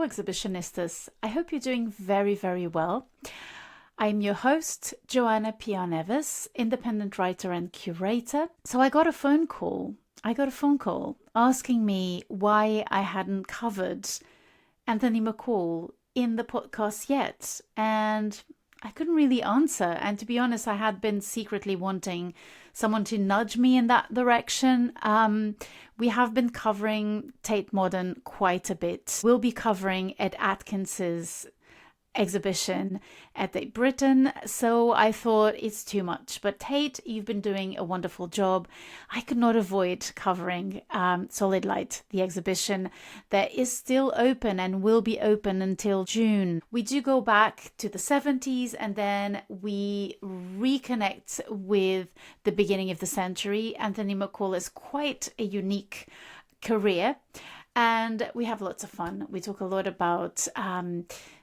exhibitionistas. I hope you're doing very, very well. I'm your host, Joanna Piar-Neves, independent writer and curator. So I got a phone call asking me why I hadn't covered Anthony McCall in the podcast yet. And I couldn't really answer. And to be honest, I had been secretly wanting someone to nudge me in that direction. We have been covering Tate Modern quite a bit. We'll be covering Ed Atkins's exhibition at Tate Britain, so I thought it's too much. But Tate, you've been doing a wonderful job. I could not avoid covering Solid Light, the exhibition that is still open and will be open until June. We do go back to the 70s and then we reconnect with the beginning of the century. Anthony McCall is quite a unique career. And we have lots of fun. We talk a lot about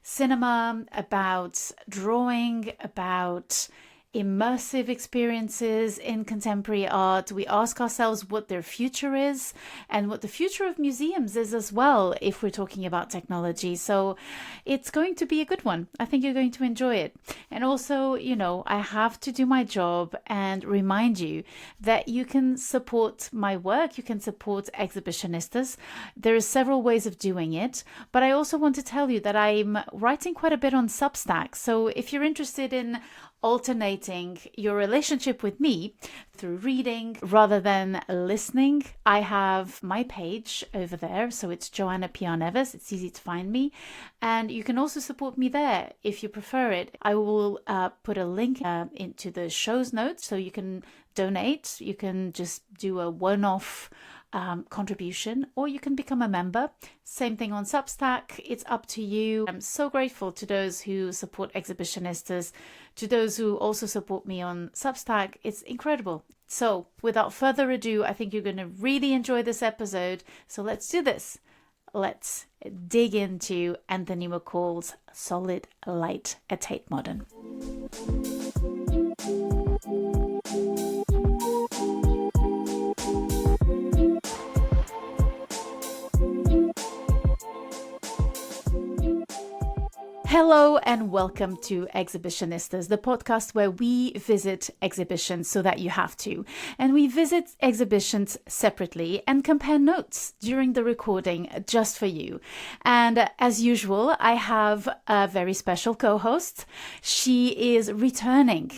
cinema, about drawing, about immersive experiences in contemporary art. We ask ourselves what their future is and what the future of museums is as well, if we're talking about technology. So it's going to be a good one. I think you're going to enjoy it. And also, I have to do my job and remind you that you can support my work. You can support exhibitionistas. There are several ways of doing it, but I also want to tell you that I'm writing quite a bit on Substack. So if you're interested in alternating your relationship with me through reading rather than listening, I have my page over there. So it's Joanna Piar-Neves. It's easy to find me. And you can also support me there if you prefer it. I will put a link into the show's notes so you can donate. You can just do a one-off contribution, or you can become a member. Same thing on Substack. It's up to you. I'm so grateful to those who support exhibitionistas, to those who also support me on Substack. It's incredible. So without further ado, I think you're going to really enjoy this episode. So let's do this. Let's dig into Anthony McCall's Solid Light at Tate Modern. Hello and welcome to Exhibitionistas, the podcast where we visit exhibitions so that you have to. And we visit exhibitions separately and compare notes during the recording just for you. And as usual, I have a very special co-host. She is returning.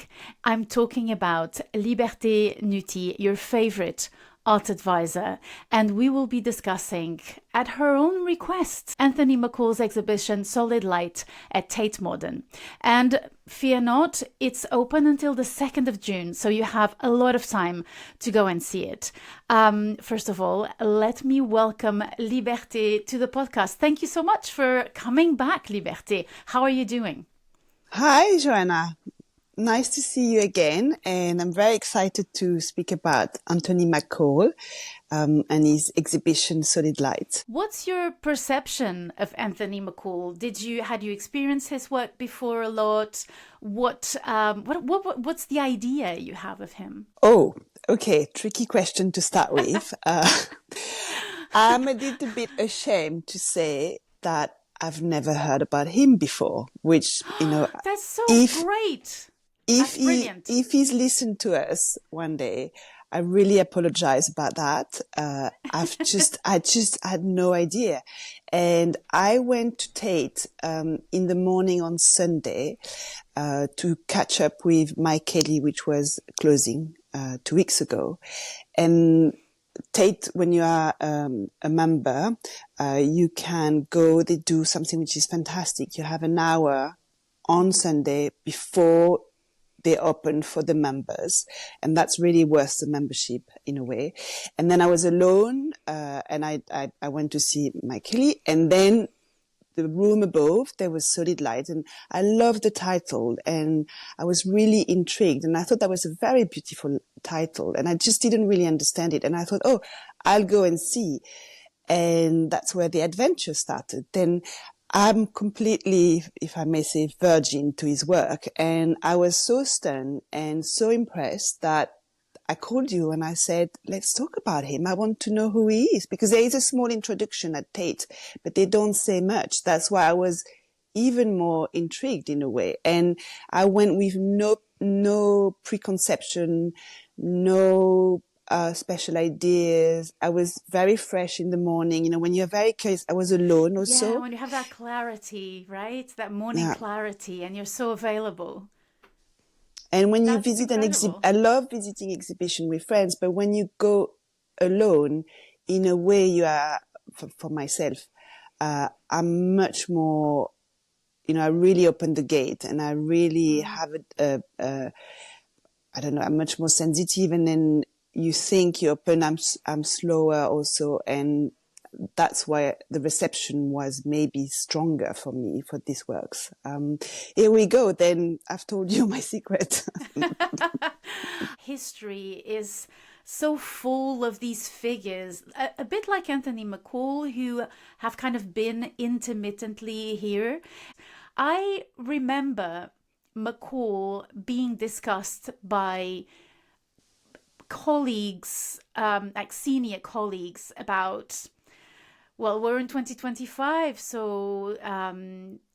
I'm talking about Liberté Nutti, your favorite art advisor, and we will be discussing, at her own request, Anthony McCall's exhibition Solid Light at Tate Modern. And fear not, it's open until the 2nd of June, so you have a lot of time to go and see it. First of all, let me welcome Liberté to the podcast. Thank you so much for coming back, Liberté. How are you doing? Hi, Joanna. Nice to see you again, and I'm very excited to speak about Anthony McCall and his exhibition Solid Light. What's your perception of Anthony McCall? Had you experienced his work before a lot? What's the idea you have of him? Oh, okay, tricky question to start with. I'm a little bit ashamed to say that I've never heard about him before, which, That's so great. If he's listened to us one day, I really apologize about that. I just had no idea. And I went to Tate, in the morning on Sunday, to catch up with Mike Kelly, which was closing, 2 weeks ago. And Tate, when you are a member, you can go. They do something which is fantastic. You have an hour on Sunday before they open for the members, and that's really worth the membership in a way. And then I was alone, and I went to see Mike Kelly, and then the room above, there was Solid Light, and I loved the title, and I was really intrigued, and I thought that was a very beautiful title, and I just didn't really understand it, and I thought, oh, I'll go and see, and that's where the adventure started. Then I'm completely, if I may say, virgin to his work, and I was so stunned and so impressed that I called you and I said, let's talk about him. I want to know who he is, because there is a small introduction at Tate, but they don't say much. That's why I was even more intrigued in a way. And I went with no preconception, no special ideas. I was very fresh in the morning. You know, when you're very curious, I was alone also. Yeah, when you have that clarity, right? That morning clarity, and you're so available. And when you visit I love visiting exhibition with friends, but when you go alone, in a way you are, for myself, I'm much more, you know, I really open the gate and I really have I don't know, I'm much more sensitive, and then you think you open, I'm slower also. And that's why the reception was maybe stronger for me for these works. Here we go. Then I've told you my secret. History is so full of these figures, a bit like Anthony McCall, who have kind of been intermittently here. I remember McCall being discussed by colleagues, like senior colleagues, about, well, we're in 2025, so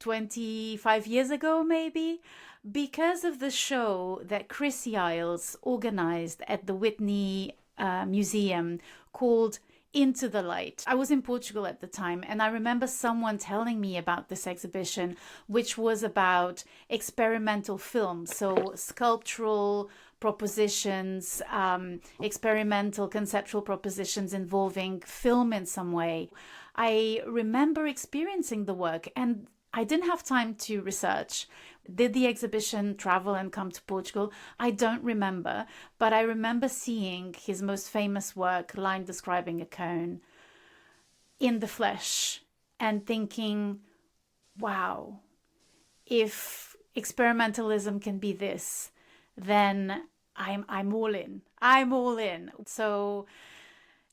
25 years ago, maybe, because of the show that Chrissy Isles organized at the Whitney Museum called Into the Light. I was in Portugal at the time, and I remember someone telling me about this exhibition, which was about experimental film, so sculptural propositions, experimental conceptual propositions involving film in some way. I remember experiencing the work, and I didn't have time to research. Did the exhibition travel and come to Portugal? I don't remember, but I remember seeing his most famous work, Line Describing a Cone, in the flesh, and thinking, wow, if experimentalism can be this, then I'm all in. I'm all in. So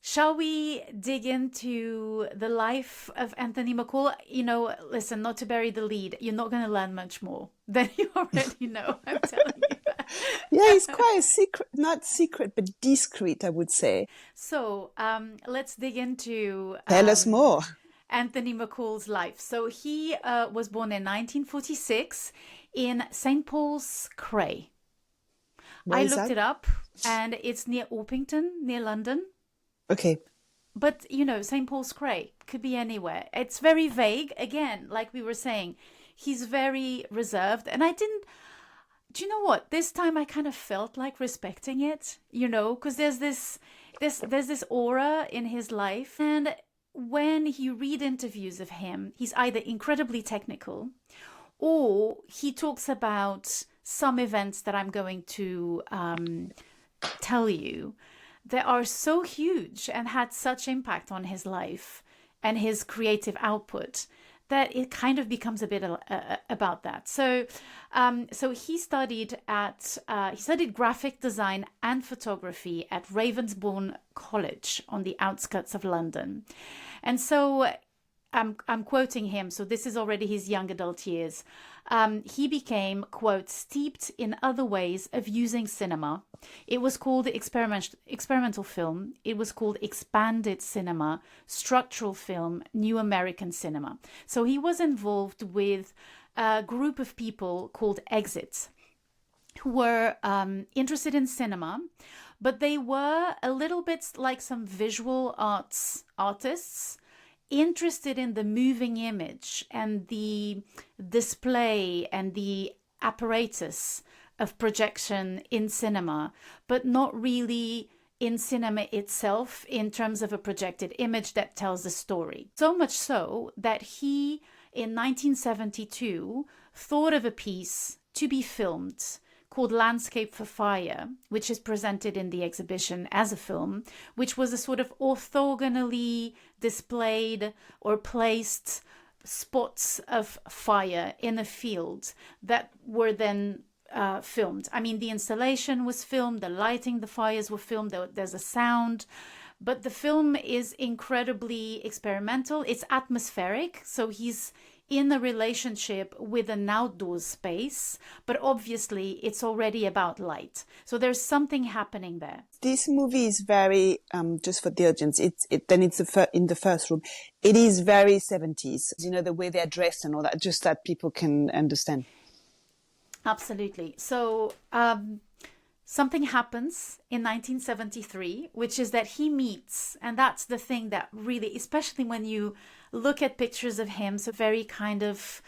shall we dig into the life of Anthony McCall? You know, listen, not to bury the lead, you're not going to learn much more than you already know. I'm telling you that. Yeah, it's quite a secret, not secret, but discreet, I would say. So let's dig into... Tell us more. Anthony McCall's life. So he was born in 1946 in St. Paul's Cray. I looked it up, and it's near Orpington, near London. Okay. But, you know, St. Paul's Cray could be anywhere. It's very vague. Again, like we were saying, he's very reserved. And I didn't... Do you know what? This time I kind of felt like respecting it, you know, because there's this aura in his life. And when you read interviews of him, he's either incredibly technical, or he talks about some events that I'm going to tell you that are so huge and had such impact on his life and his creative output that it kind of becomes a bit about that. So he studied graphic design and photography at Ravensbourne College on the outskirts of London. And so I'm quoting him, so this is already his young adult years. He became, quote, steeped in other ways of using cinema. It was called experimental film. It was called expanded cinema, structural film, new American cinema. So he was involved with a group of people called Exits, who were interested in cinema, but they were a little bit like some visual arts artists, interested in the moving image and the display and the apparatus of projection in cinema, but not really in cinema itself in terms of a projected image that tells a story. So much so that he, in 1972, thought of a piece to be filmed called Landscape for Fire, which is presented in the exhibition as a film, which was a sort of orthogonally displayed or placed spots of fire in a field that were then filmed. I mean, the installation was filmed, the lighting, the fires were filmed, there's a sound, but the film is incredibly experimental. It's atmospheric, so he's in a relationship with an outdoor space, but obviously it's already about light. So there's something happening there. This movie is very, just for the audience, in the first room, it is very 70s, you know, the way they're dressed and all that, just that people can understand. Absolutely. So something happens in 1973, which is that he meets, and that's the thing that really, especially when you look at pictures of him, so very kind of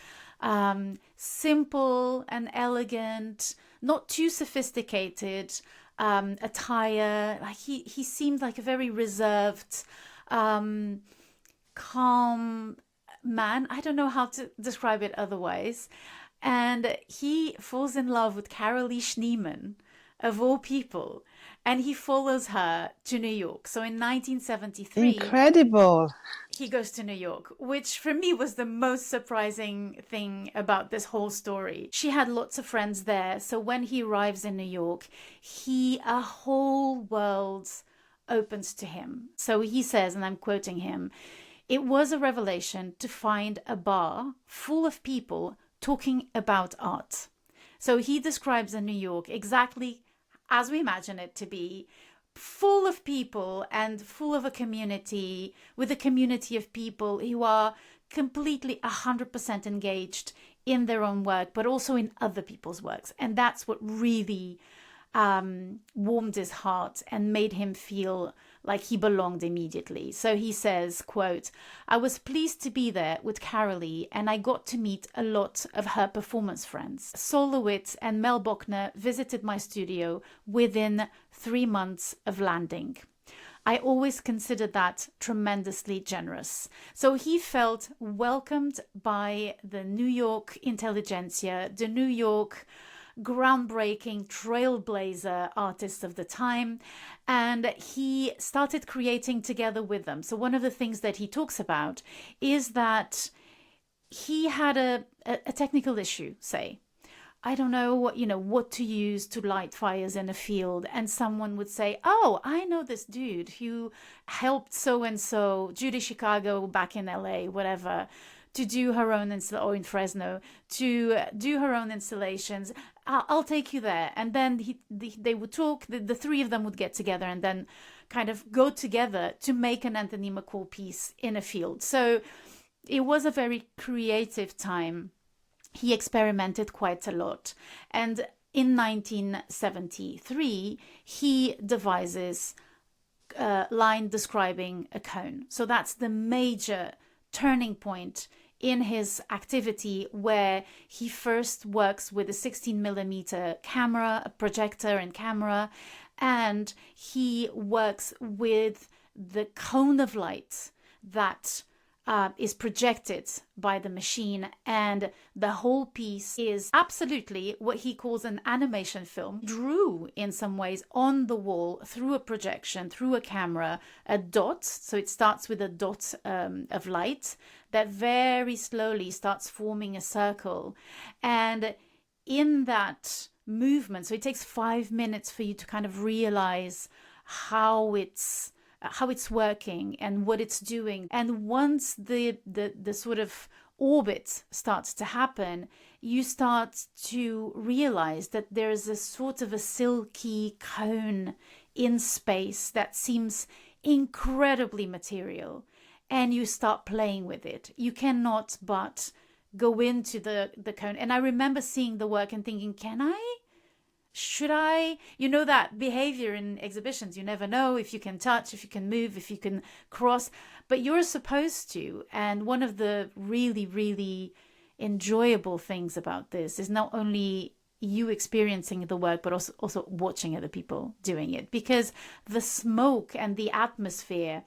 simple and elegant, not too sophisticated attire. Like he seemed like a very reserved, calm man. I don't know how to describe it otherwise. And he falls in love with Carolee Schneemann, of all people, and he follows her to New York. So in 1973, incredible, he goes to New York, which for me was the most surprising thing about this whole story. She had lots of friends there, so when he arrives in New York, a whole world opens to him. So he says, and I'm quoting him, "It was a revelation to find a bar full of people talking about art." So he describes in New York exactly as we imagine it to be, full of people and full of a community, with a community of people who are completely 100% engaged in their own work, but also in other people's works. And that's what really warmed his heart and made him feel like he belonged immediately. So he says, quote, "I was pleased to be there with Carolee, and I got to meet a lot of her performance friends. Sol LeWitt and Mel Bochner visited my studio within 3 months of landing. I always considered that tremendously generous." So he felt welcomed by the New York intelligentsia, the New York groundbreaking trailblazer artists of the time, and he started creating together with them. So one of the things that he talks about is that he had a technical issue, say, I don't know what to use to light fires in a field, and someone would say, "Oh, I know this dude who helped so and so, Judy Chicago back in LA, whatever, to do her own or in Fresno, to do her own installations. I'll take you there." And then they would talk, the three of them would get together and then kind of go together to make an Anthony McCall piece in a field. So it was a very creative time. He experimented quite a lot. And in 1973, he devises a line describing a cone. So that's the major turning point in his activity, where he first works with a 16mm camera, a projector and camera, and he works with the cone of light that is projected by the machine, and the whole piece is absolutely what he calls an animation film. Drew in some ways on the wall through a projection, through a camera, a dot. So it starts with a dot of light that very slowly starts forming a circle, and in that movement, so it takes 5 minutes for you to kind of realize how it's working and what it's doing. And once the sort of orbit starts to happen, you start to realize that there's a sort of a silky cone in space that seems incredibly material, and you start playing with it. You cannot but go into the cone. And I remember seeing the work and thinking, should I? You know that behavior in exhibitions, you never know if you can touch, if you can move, if you can cross, but you're supposed to. And one of the really, really enjoyable things about this is not only you experiencing the work, but also watching other people doing it, because the smoke and the atmosphere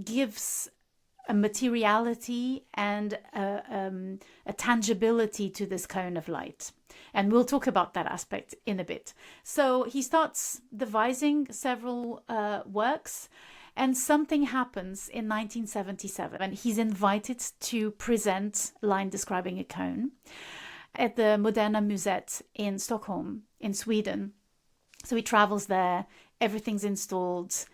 gives a materiality and a tangibility to this cone of light. And we'll talk about that aspect in a bit. So he starts devising several works, and something happens in 1977. And he's invited to present Line Describing a Cone at the Moderna Museet in Stockholm, in Sweden. So he travels there, everything's installed,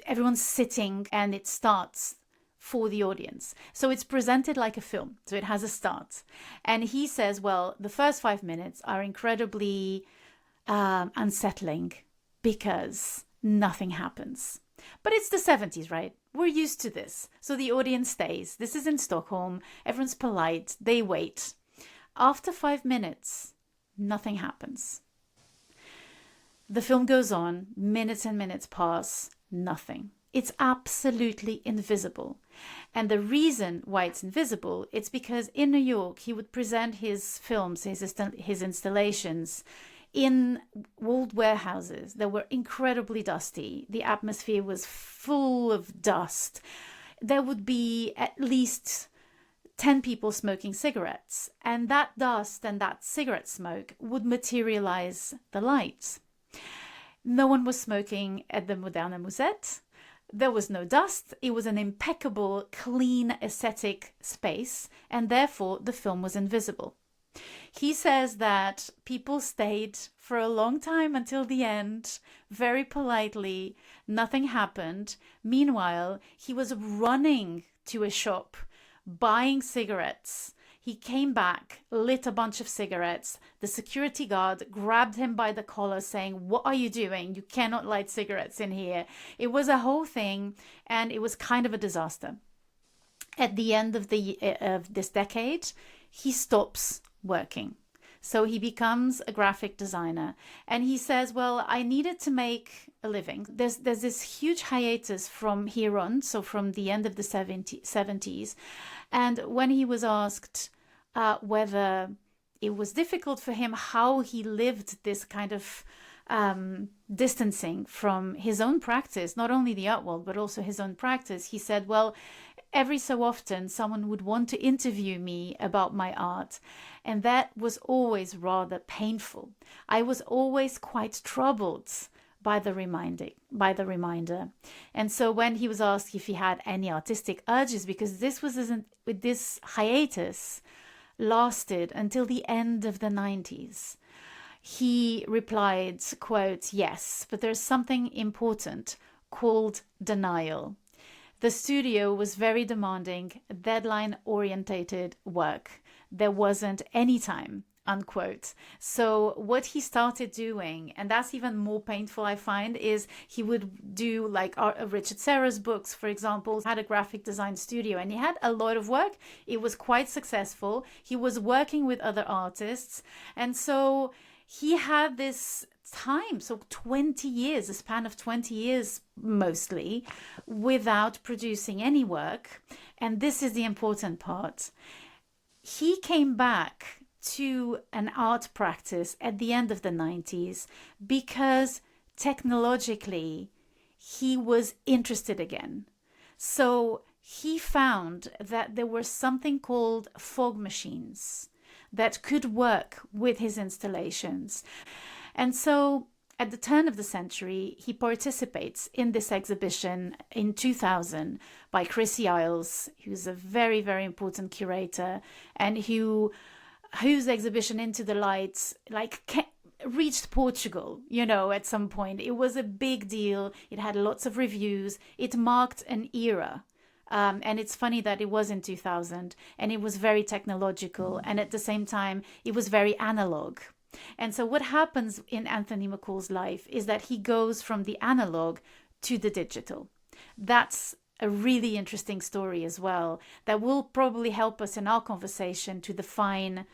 everyone's sitting, and it starts for the audience. So it's presented like a film. So it has a start. And he says, well, the first 5 minutes are incredibly unsettling because nothing happens. But it's the 70s, right? We're used to this. So the audience stays. This is in Stockholm. Everyone's polite. They wait. After 5 minutes, nothing happens. The film goes on. Minutes and minutes pass. Nothing. It's absolutely invisible. And the reason why it's invisible, it's because in New York, he would present his films, his installations in old warehouses that were incredibly dusty. The atmosphere was full of dust. There would be at least 10 people smoking cigarettes. And that dust and that cigarette smoke would materialize the lights. No one was smoking at the Moderna Musette. There was no dust. It was an impeccable, clean, aesthetic space, and therefore the film was invisible. He says that people stayed for a long time until the end, very politely. Nothing happened. Meanwhile, he was running to a shop, buying cigarettes. He came back, lit a bunch of cigarettes. The security guard grabbed him by the collar saying, "What are you doing? You cannot light cigarettes in here." It was a whole thing, and it was kind of a disaster. At the end of this decade, he stops working. So he becomes a graphic designer, and he says, well, I needed to make a living. There's this huge hiatus from here on, so from the end of the 70s. And when he was asked whether it was difficult for him, how he lived this kind of distancing from his own practice, not only the art world, but also his own practice, he said, well, every so often someone would want to interview me about my art, and that was always rather painful. I was always quite troubled by the reminder. And so when he was asked if he had any artistic urges, because this hiatus lasted until the end of the 90s, he replied, quote, "Yes, but there's something important called denial. The studio was very demanding, deadline-orientated work. There wasn't any time," unquote. So what he started doing, and that's even more painful, I find, is he would do like Richard Serra's books, for example, had a graphic design studio, and he had a lot of work. It was quite successful. He was working with other artists. And so he had this time, so 20 years, a span of 20 years mostly, without producing any work. And this is the important part. He came back to an art practice at the end of the 90s because technologically he was interested again. So he found that there was something called fog machines that could work with his installations. And so at the turn of the century, he participates in this exhibition in 2000 by Chrissy Isles, who's a very, very important curator, and whose exhibition Into the Lights reached Portugal, at some point. It was a big deal. It had lots of reviews. It marked an era. And it's funny that it was in 2000, and it was very technological, and at the same time, it was very analog. And so what happens in Anthony McCall's life is that he goes from the analog to the digital. That's a really interesting story as well, that will probably help us in our conversation to define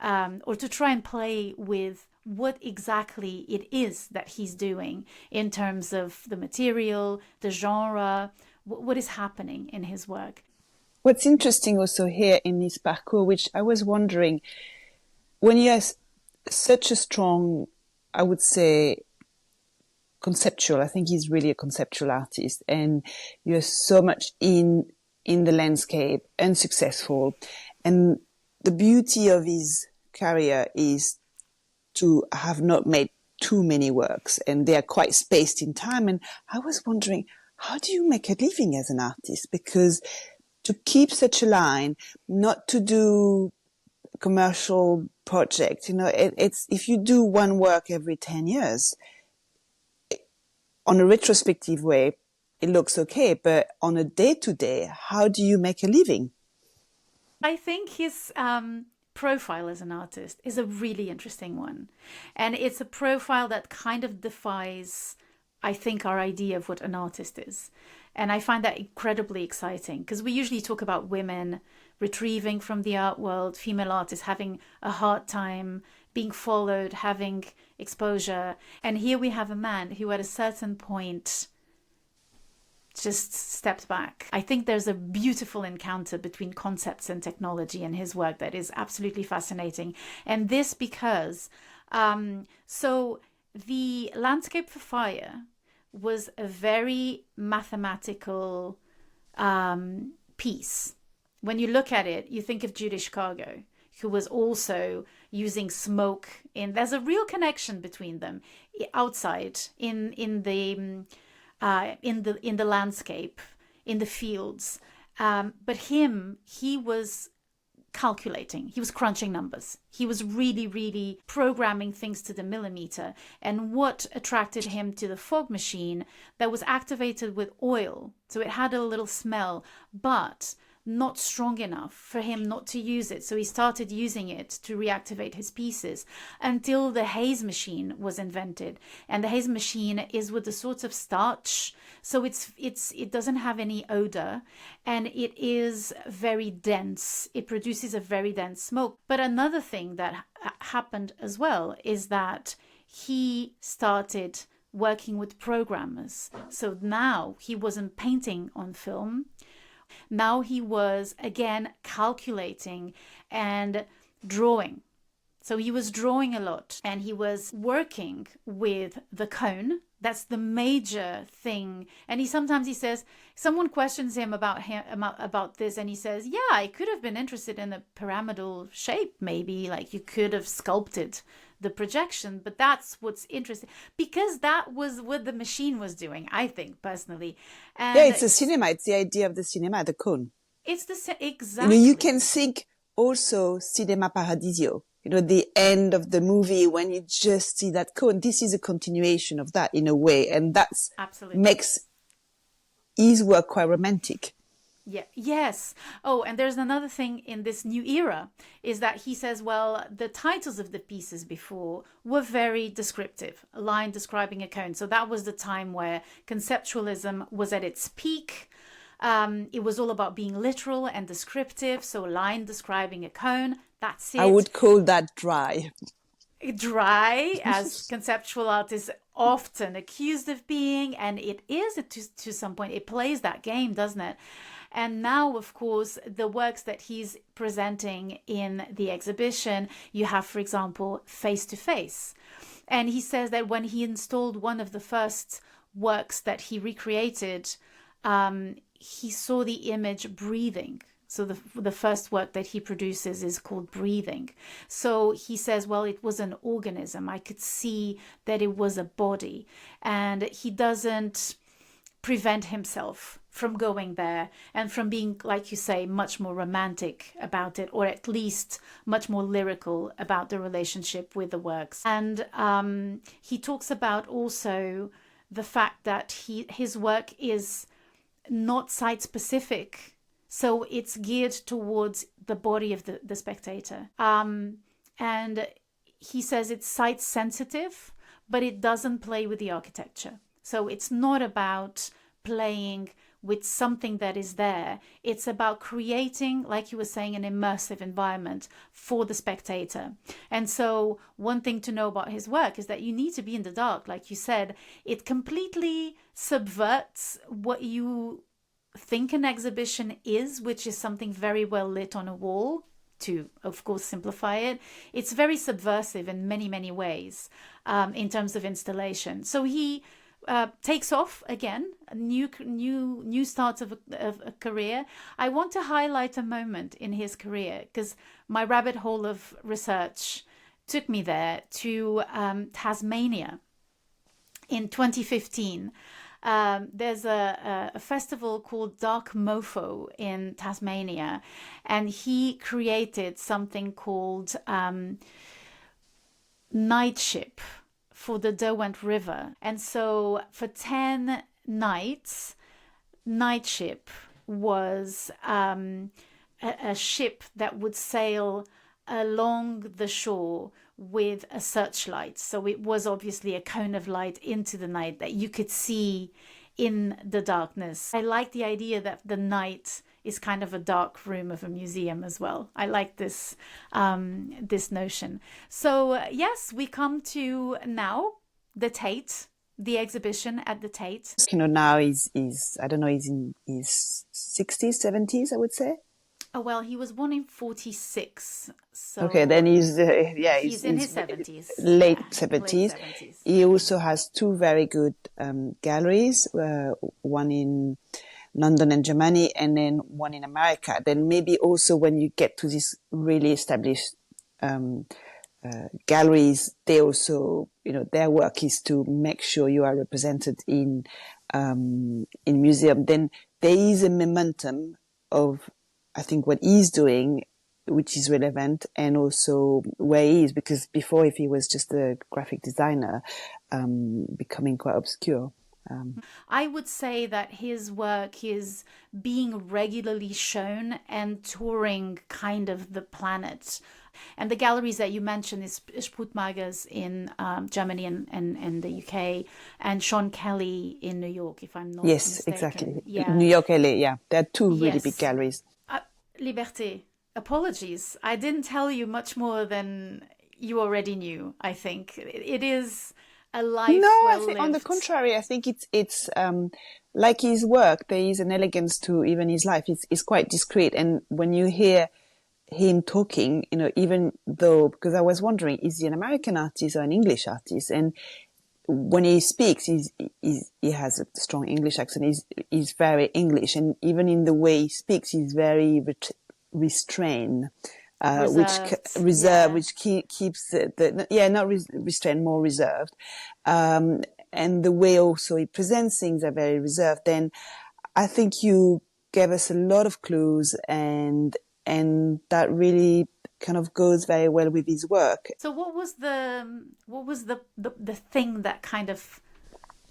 or to try and play with what exactly it is that he's doing in terms of the material, the genre, what is happening in his work. What's interesting also here in this parcours, which I was wondering, when you have such a strong, I would say, conceptual, I think he's really a conceptual artist, and you're so much in the landscape and successful. And the beauty of his career is to have not made too many works, and they are quite spaced in time. And I was wondering, how do you make a living as an artist? Because to keep such a line, not to do commercial projects, it's if you do one work every 10 years, on a retrospective way, it looks okay, but on a day-to-day, how do you make a living? I think his profile as an artist is a really interesting one. And it's a profile that kind of defies, I think, our idea of what an artist is. And I find that incredibly exciting because we usually talk about women retrieving from the art world, female artists having a hard time being followed, having exposure. And here we have a man who at a certain point just stepped back. I think there's a beautiful encounter between concepts and technology in his work that is absolutely fascinating. And this because, so the Landscape for Fire was a very mathematical piece. When you look at it, you think of Judy Chicago, who was also using smoke there's a real connection between them outside in the landscape, in the fields. But he was calculating, he was crunching numbers. He was really, really programming things to the millimeter. And what attracted him to the fog machine that was activated with oil, so it had a little smell, but not strong enough for him not to use it. So he started using it to reactivate his pieces until the haze machine was invented. And the haze machine is with a sort of starch. So it doesn't have any odor and it is very dense. It produces a very dense smoke. But another thing that happened as well is that he started working with programmers. So now he wasn't painting on film. Now he was, again, calculating and drawing. So he was drawing a lot and he was working with the cone. That's the major thing. And he says, someone questions him about this and he says, yeah, I could have been interested in a pyramidal shape, maybe, like you could have sculpted the projection, but that's what's interesting because that was what the machine was doing, I think, personally. And yeah, it's the cinema. It's the idea of the cinema, the cone. It's exactly. You can think also cinema paradisio. The end of the movie when you just see that cone. This is a continuation of that in a way, and that's absolutely makes his work quite romantic. Yeah. Yes. Oh, and there's another thing in this new era is that he says, well, the titles of the pieces before were very descriptive, a line describing a cone. So that was the time where conceptualism was at its peak. It was all about being literal and descriptive. So a line describing a cone, that's it. I would call that dry. Dry, as conceptual artists often accused of being, and it is to some point. It plays that game, doesn't it? And now, of course, the works that he's presenting in the exhibition, you have, for example, Face to Face. And he says that when he installed one of the first works that he recreated, he saw the image breathing. So the first work that he produces is called Breathing. So he says, well, it was an organism. I could see that it was a body. And he doesn't prevent himself from going there and from being, like you say, much more romantic about it, or at least much more lyrical about the relationship with the works. And he talks about also the fact that his work is not site-specific. So it's geared towards the body of the spectator. And he says it's site-sensitive, but it doesn't play with the architecture. So it's not about playing with something that is there. It's about creating, like you were saying, an immersive environment for the spectator. And so one thing to know about his work is that you need to be in the dark. Like you said, it completely subverts what you think an exhibition is, which is something very well lit on a wall, to, of course, simplify it. It's very subversive in many, many ways in terms of installation. So he takes off again, a new start of a career. I want to highlight a moment in his career because my rabbit hole of research took me there to Tasmania in 2015. There's a festival called Dark Mofo in Tasmania, and he created something called Night for the Derwent River. And so for 10 nights, night ship was a ship that would sail along the shore with a searchlight. So it was obviously a cone of light into the night that you could see in the darkness. I like the idea that the night is kind of a dark room of a museum as well. I like this this notion. So yes, we come to now the Tate, the exhibition at the Tate. Now he's I don't know, he's in his 60s, 70s, I would say. Oh, well, he was born in 46. So okay, then he's he's in his 70s. Late Yeah, 70s. late 70s. He also has two very good galleries, one in London and Germany, and then one in America. Then maybe also when you get to these really established galleries, they also, their work is to make sure you are represented in museum. Then there is a momentum of, I think, what he's doing, which is relevant, and also where he is, because before, if he was just a graphic designer, becoming quite obscure. I would say that his work is being regularly shown and touring kind of the planet. And the galleries that you mentioned is Sprutmagers in Germany and the UK, and Sean Kelly in New York, if I'm not mistaken. Exactly. Yeah. New York, LA, yeah. There are two really big galleries. Liberté, apologies. I didn't tell you much more than you already knew, I think. It is a life I think on the contrary, I think it's like his work, there is an elegance to even his life. It's quite discreet. And when you hear him talking, even though, because I was wondering, is he an American artist or an English artist? And when he speaks, he has a strong English accent. He's very English, and even in the way he speaks, he's very restrained, which keeps not restrained, more reserved. And the way also he presents things are very reserved. Then I think you gave us a lot of clues, and that really kind of goes very well with his work. So what was the thing that kind of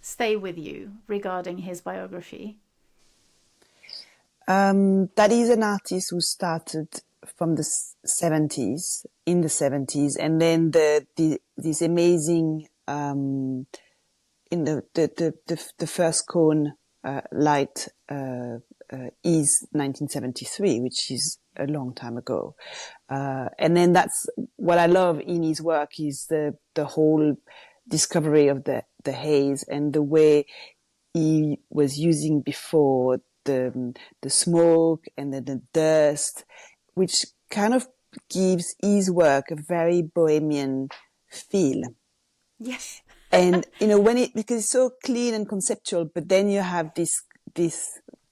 stayed with you regarding his biography? That he's an artist who started from the 70s, and then this amazing in the first cone light is 1973, which is a long time ago. And then that's what I love in his work is the whole discovery of the haze and the way he was using before the smoke and then the dust, which kind of gives his work a very bohemian feel. Yes. And, because it's so clean and conceptual, but then you have this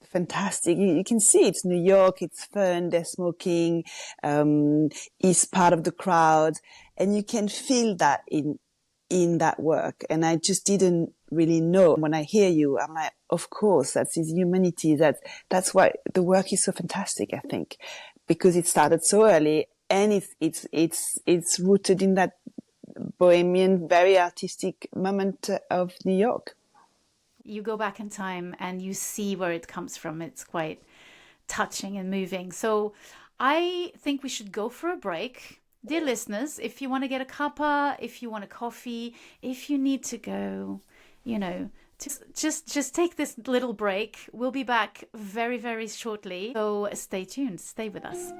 fantastic, you can see it's New York, it's fun, they're smoking, he's part of the crowd, and you can feel that in that work. And I just didn't really know. When I hear you, I'm like, of course, that's his humanity. That's why the work is so fantastic, I think, because it started so early, and it's rooted in that bohemian, very artistic moment of New York. You go back in time and you see where it comes from. It's quite touching and moving. So I think we should go for a break. Dear listeners, if you want to get a cuppa, if you want a coffee, if you need to go, just take this little break. We'll be back very, very shortly. So stay tuned. Stay with us.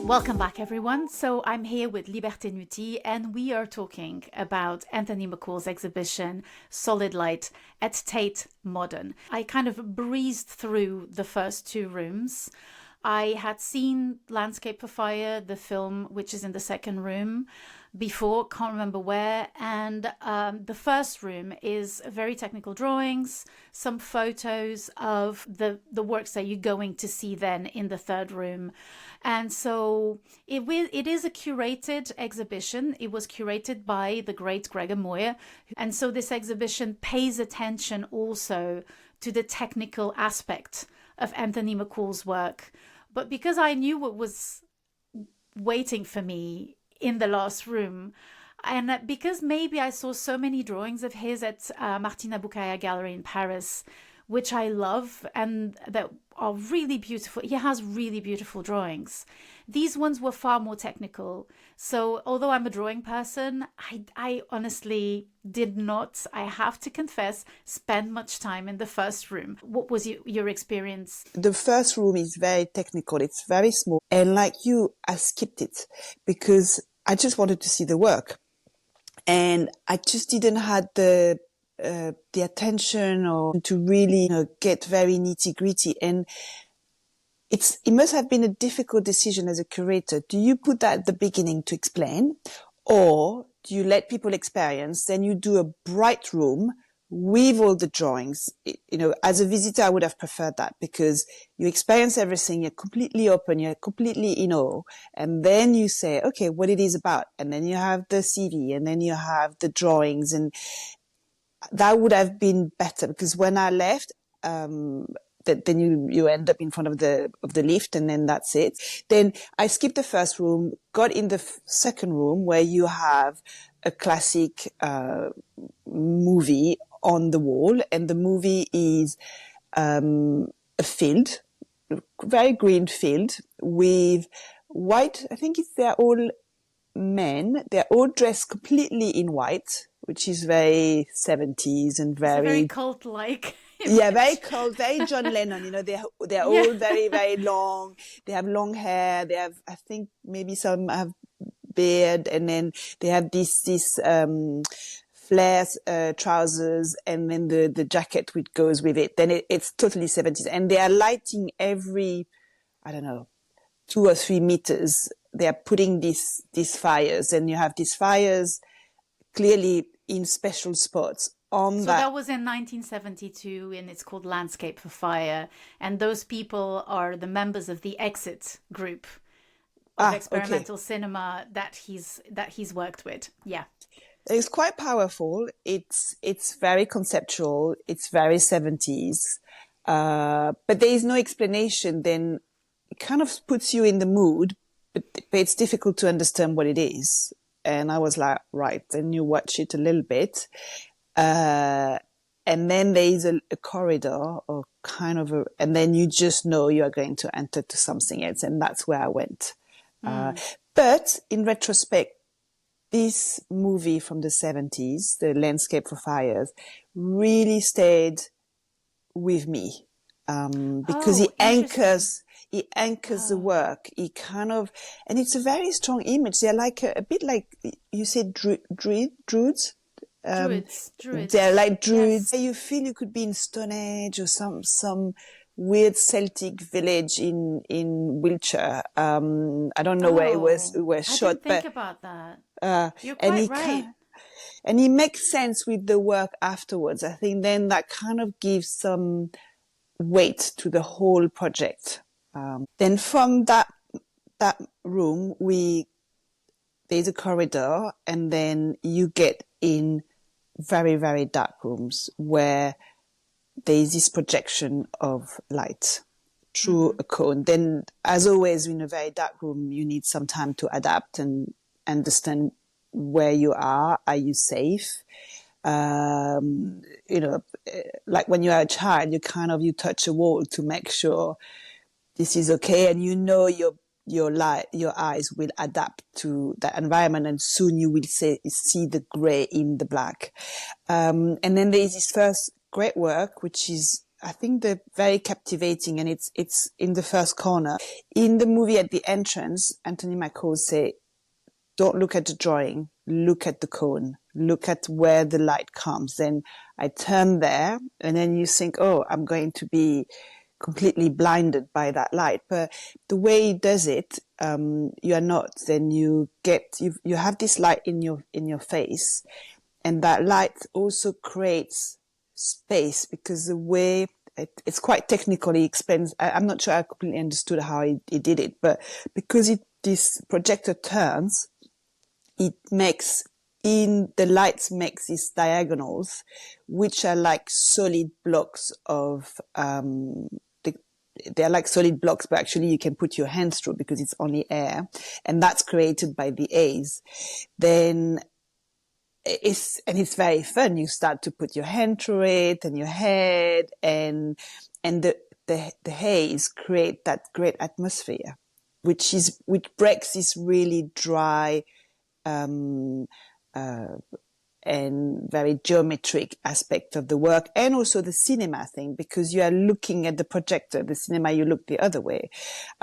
Welcome back, everyone. So I'm here with Liberté Nutti, and we are talking about Anthony McCall's exhibition, Solid Light, at Tate Modern. I kind of breezed through the first two rooms. I had seen Landscape for Fire, the film, which is in the second room before, can't remember where. And the first room is very technical drawings, some photos of the works that you're going to see then in the third room. And so it is a curated exhibition. It was curated by the great Gregor Moyer. And so this exhibition pays attention also to the technical aspect of Anthony McCall's work. But because I knew what was waiting for me in the last room, and because maybe I saw so many drawings of his at Martina Bucaya Gallery in Paris, which I love and that are really beautiful. He has really beautiful drawings. These ones were far more technical. So although I'm a drawing person, I honestly did not, I have to confess, spend much time in the first room. What was your experience? The first room is very technical. It's very small. And like you, I skipped it because I just wanted to see the work. And I just didn't have the attention or to really get very nitty gritty. And it must have been a difficult decision as a curator. Do you put that at the beginning to explain, or do you let people experience? Then you do a bright room with all the drawings. As a visitor, I would have preferred that because you experience everything. You're completely open. You're completely in awe. And then you say, okay, what it is about. And then you have the CV and then you have the drawings, and that would have been better because when I left, then you end up in front of the lift and then that's it. Then I skipped the first room, got in the second room where you have a classic movie on the wall, and the movie is a field, very green field with white. I think they're all men. They're all dressed completely in white, which is very 70s and very cult-like. Yeah, very cult, very John Lennon. They're all very, very long. They have long hair. They have, I think, maybe some have beard, and then they have this flare trousers, and then the jacket which goes with it. Then it's totally 70s, and they are lighting every, I don't know, 2 or 3 meters. They are putting these fires, and you have these fires clearly in special spots. So that was in 1972, and it's called Landscape for Fire. And those people are the members of the Exit group of experimental cinema that he's worked with. Yeah, it's quite powerful. It's very conceptual. It's very 70s, but there is no explanation. Then it kind of puts you in the mood, but it's difficult to understand what it is. And I was like, right. Then you watch it a little bit. And then there is a corridor or kind of and then you just know you are going to enter to something else. And that's where I went. But in retrospect, this movie from the 70s, the Landscape for Fires, really stayed with me. Because it anchors the work. It kind of, and it's a very strong image. They're like a bit like, you said, druids. Druids. They're like druids. Yes. You feel you could be in Stone Age or some weird Celtic village in Wiltshire. I don't know where it was shot. I didn't think about that. You're quite right. And it makes sense with the work afterwards. I think then that kind of gives some weight to the whole project. Then from that room, there's a corridor, and then you get in very, very dark rooms where there is this projection of light through a cone. Then, as always, in a very dark room, you need some time to adapt and understand where you are. Are you safe? Like when you are a child, you touch a wall to make sure this is okay, and your eyes will adapt to that environment, and soon you will see the grey in the black. And then there is this first great work, which is, I think, very captivating, and it's in the first corner. In the movie, at the entrance, Anthony McCall say, don't look at the drawing, look at the cone, look at where the light comes. Then I turn there, and then you think, oh, I'm going to be completely blinded by that light. But the way he does it, you are not. Then you have this light in your face, and that light also creates space, because the way it's quite technically explains. I'm not sure I completely understood how he did it, but because this projector turns, the lights makes these diagonals, which are like solid blocks of, they're like solid blocks, but actually you can put your hands through because it's only air, and that's created by the A's. Then it's very fun. You start to put your hand through it and your head, and the haze create that great atmosphere, which breaks this really dry, and very geometric aspect of the work, and also the cinema thing, because you are looking at the projector. The cinema, you look the other way.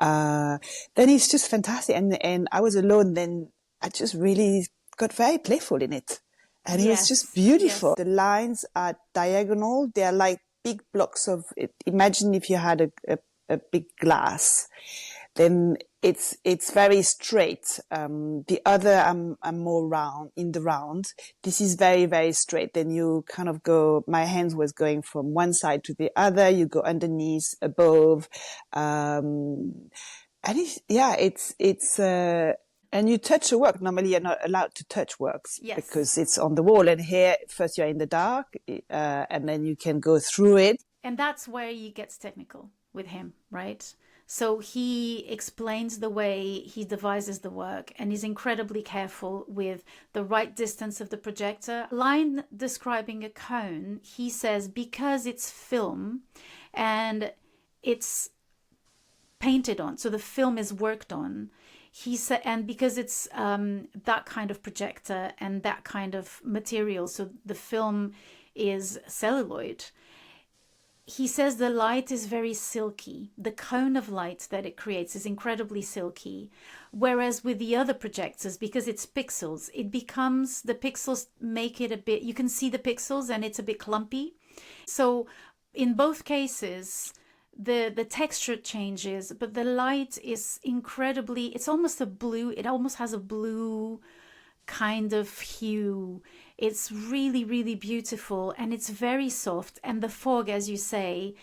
Then it's just fantastic. And I was alone. Then I just really got very playful in it. And it was just beautiful. Yes. The lines are diagonal. They are like big blocks of it. Imagine if you had a big glass, then it's very straight. The other I'm more round, in the round. This is very, very straight. Then you kind of go, my hands was going from one side to the other. You go underneath, above. And and you touch a work. Normally you're not allowed to touch works because it's on the wall. And here, first you're in the dark, and then you can go through it. And that's where he gets technical with him, right? So he explains the way he devises the work, and is incredibly careful with the right distance of the projector. Line describing a cone, he says, because it's film and it's painted on, so the film is worked on, he said, and because it's that kind of projector and that kind of material, so the film is celluloid, he says the light is very silky. The cone of light that it creates is incredibly silky. Whereas with the other projectors, because it's pixels, the pixels make it a bit, you can see the pixels and it's a bit clumpy. So in both cases, the texture changes, but the light is incredibly, it's almost a blue, it almost has a blue kind of hue. It's really, really beautiful, and it's very soft. And the fog, as you say,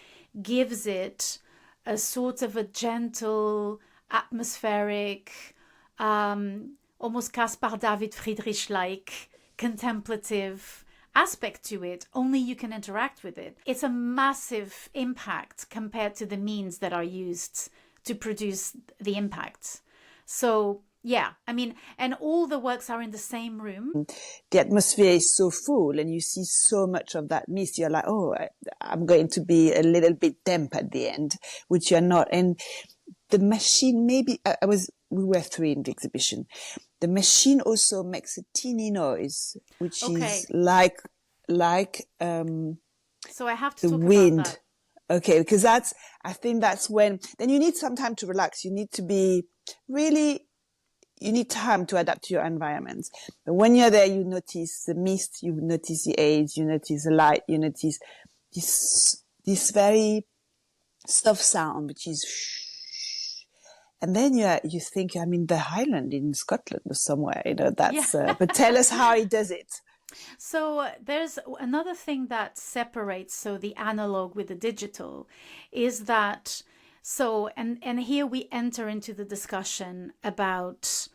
gives it a sort of a gentle, atmospheric, almost Caspar David Friedrich-like contemplative aspect to it. Only you can interact with it. It's a massive impact compared to the means that are used to produce the impact. So yeah, I mean, and all the works are in the same room. The atmosphere is so full, and you see so much of that mist. You're like, oh, I'm going to be a little bit damp at the end, which you're not. And the machine, maybe we were three in the exhibition. The machine also makes a teeny noise, which is like. So I have to the talk wind. about that. Okay, because I think that's when. Then you need some time to relax. You need to be really. You need time to adapt to your environment. But when you're there, you notice the mist, you notice the age, you notice the light, you notice this very soft sound, which is shh. And then you think, I'm in the Highland in Scotland or somewhere, that's, but tell us how he does it. So there's another thing that separates, the analog with the digital is that, and here we enter into the discussion about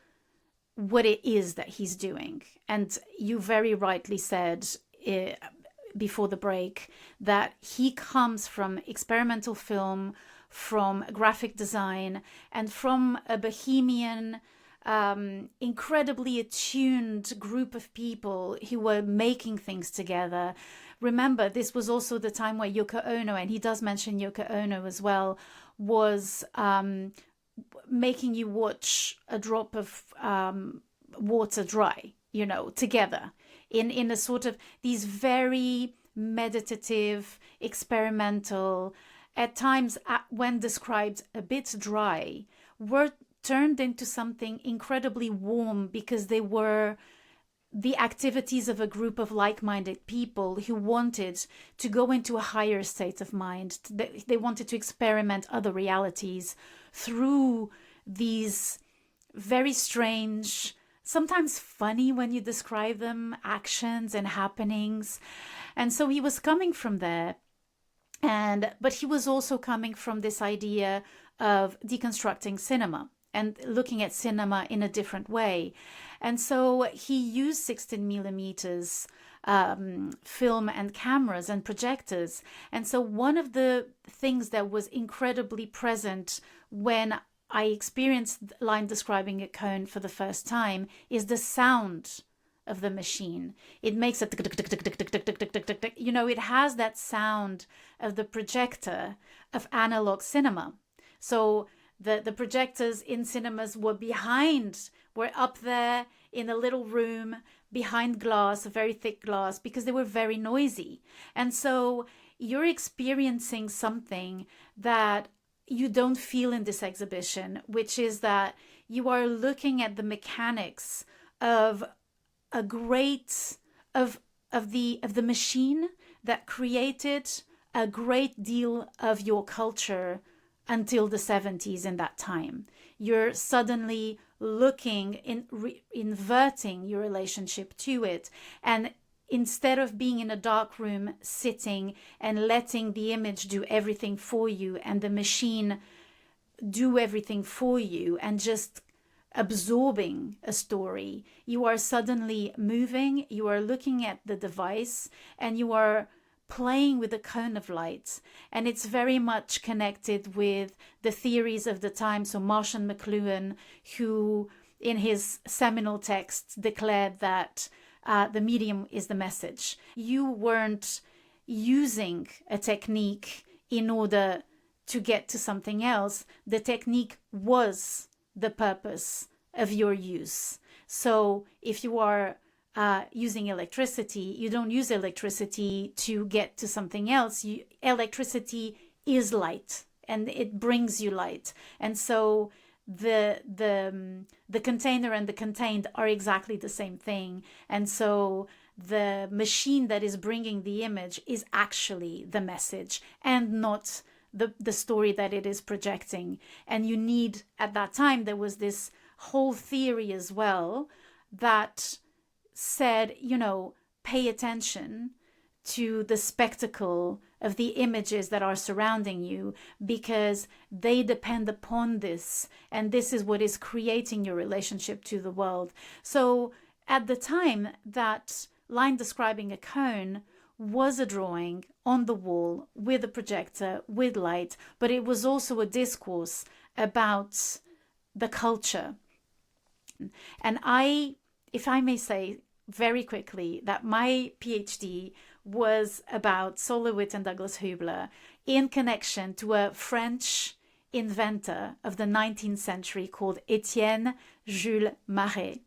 what it is that he's doing. And you very rightly said before the break that he comes from experimental film, from graphic design, and from a bohemian, incredibly attuned group of people who were making things together. Remember, this was also the time where Yoko Ono, and he does mention Yoko Ono as well, was making you watch a drop of water dry, together in a sort of these very meditative, experimental, at times when described a bit dry, were turned into something incredibly warm because they were the activities of a group of like-minded people who wanted to go into a higher state of mind. They wanted to experiment other realities through these very strange, sometimes funny when you describe them, actions and happenings. And so he was coming from there. But he was also coming from this idea of deconstructing cinema and looking at cinema in a different way. And so he used 16 millimeters film and cameras and projectors. And so one of the things that was incredibly present when I experienced line describing a cone for the first time is the sound of the machine. It makes a tick, tick, tick, tick, tick, tick, tick, tick, tick, tick, tick. You know, it has that sound of the projector of analog cinema. So the projectors in cinemas were up there in a little room behind glass, a very thick glass, because they were very noisy. And so you're experiencing something that you don't feel in this exhibition, which is that you are looking at the mechanics of the machine that created a great deal of your culture until the 70s in that time. You're suddenly looking, inverting your relationship to it. And instead of being in a dark room, sitting and letting the image do everything for you and the machine do everything for you and just absorbing a story, you are suddenly moving, you are looking at the device, and you are playing with a cone of light. And it's very much connected with the theories of the time. So Marshall McLuhan, who in his seminal text declared that the medium is the message. You weren't using a technique in order to get to something else. The technique was the purpose of your use. So if you are using electricity, you don't use electricity to get to something else. Electricity is light, and it brings you light. And so the container and the contained are exactly the same thing. And so the machine that is bringing the image is actually the message and not the story that it is projecting. And you need, at that time, there was this whole theory as well that said, pay attention to the spectacle of the images that are surrounding you, because they depend upon this, and this is what is creating your relationship to the world. So at the time, that line describing a cone was a drawing on the wall with a projector, with light, but it was also a discourse about the culture. And if I may say very quickly, that my PhD was about Sol LeWitt and Douglas Hubler in connection to a French inventor of the 19th century called Étienne Jules Marey.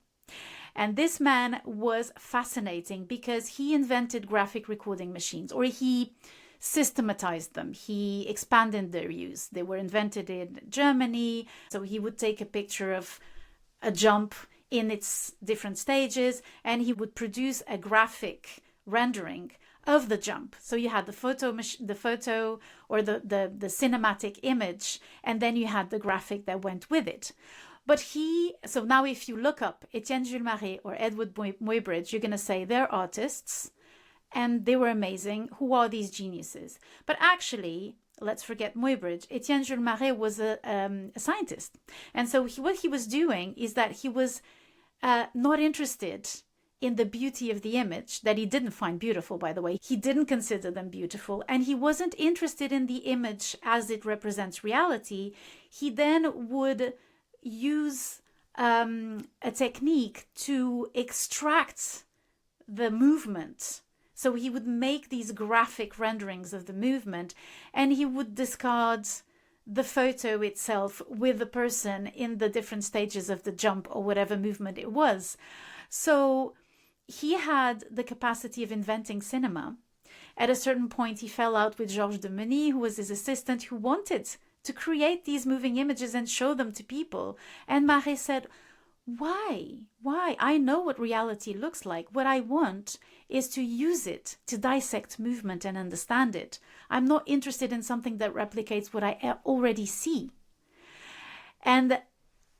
And this man was fascinating because he invented graphic recording machines, or he systematized them. He expanded their use. They were invented in Germany. So he would take a picture of a jump in its different stages, and he would produce a graphic rendering of the jump. So you had the photo or the cinematic image, and then you had the graphic that went with it. So now if you look up Etienne Jules Marey or Edward Muybridge, you're going to say they're artists and they were amazing. Who are these geniuses? But actually, let's forget Muybridge. Etienne Jules Marey was a scientist. And so what he was doing is that he was not interested in the beauty of the image, that he didn't find beautiful, by the way. He didn't consider them beautiful. And he wasn't interested in the image as it represents reality. He then would use a technique to extract the movement. So he would make these graphic renderings of the movement, and he would discard the photo itself with the person in the different stages of the jump or whatever movement it was. So he had the capacity of inventing cinema. At a certain point, he fell out with Georges de Meny, who was his assistant, who wanted to create these moving images and show them to people. And Marey said, Why? I know what reality looks like. What I want is to use it to dissect movement and understand it. I'm not interested in something that replicates what I already see. And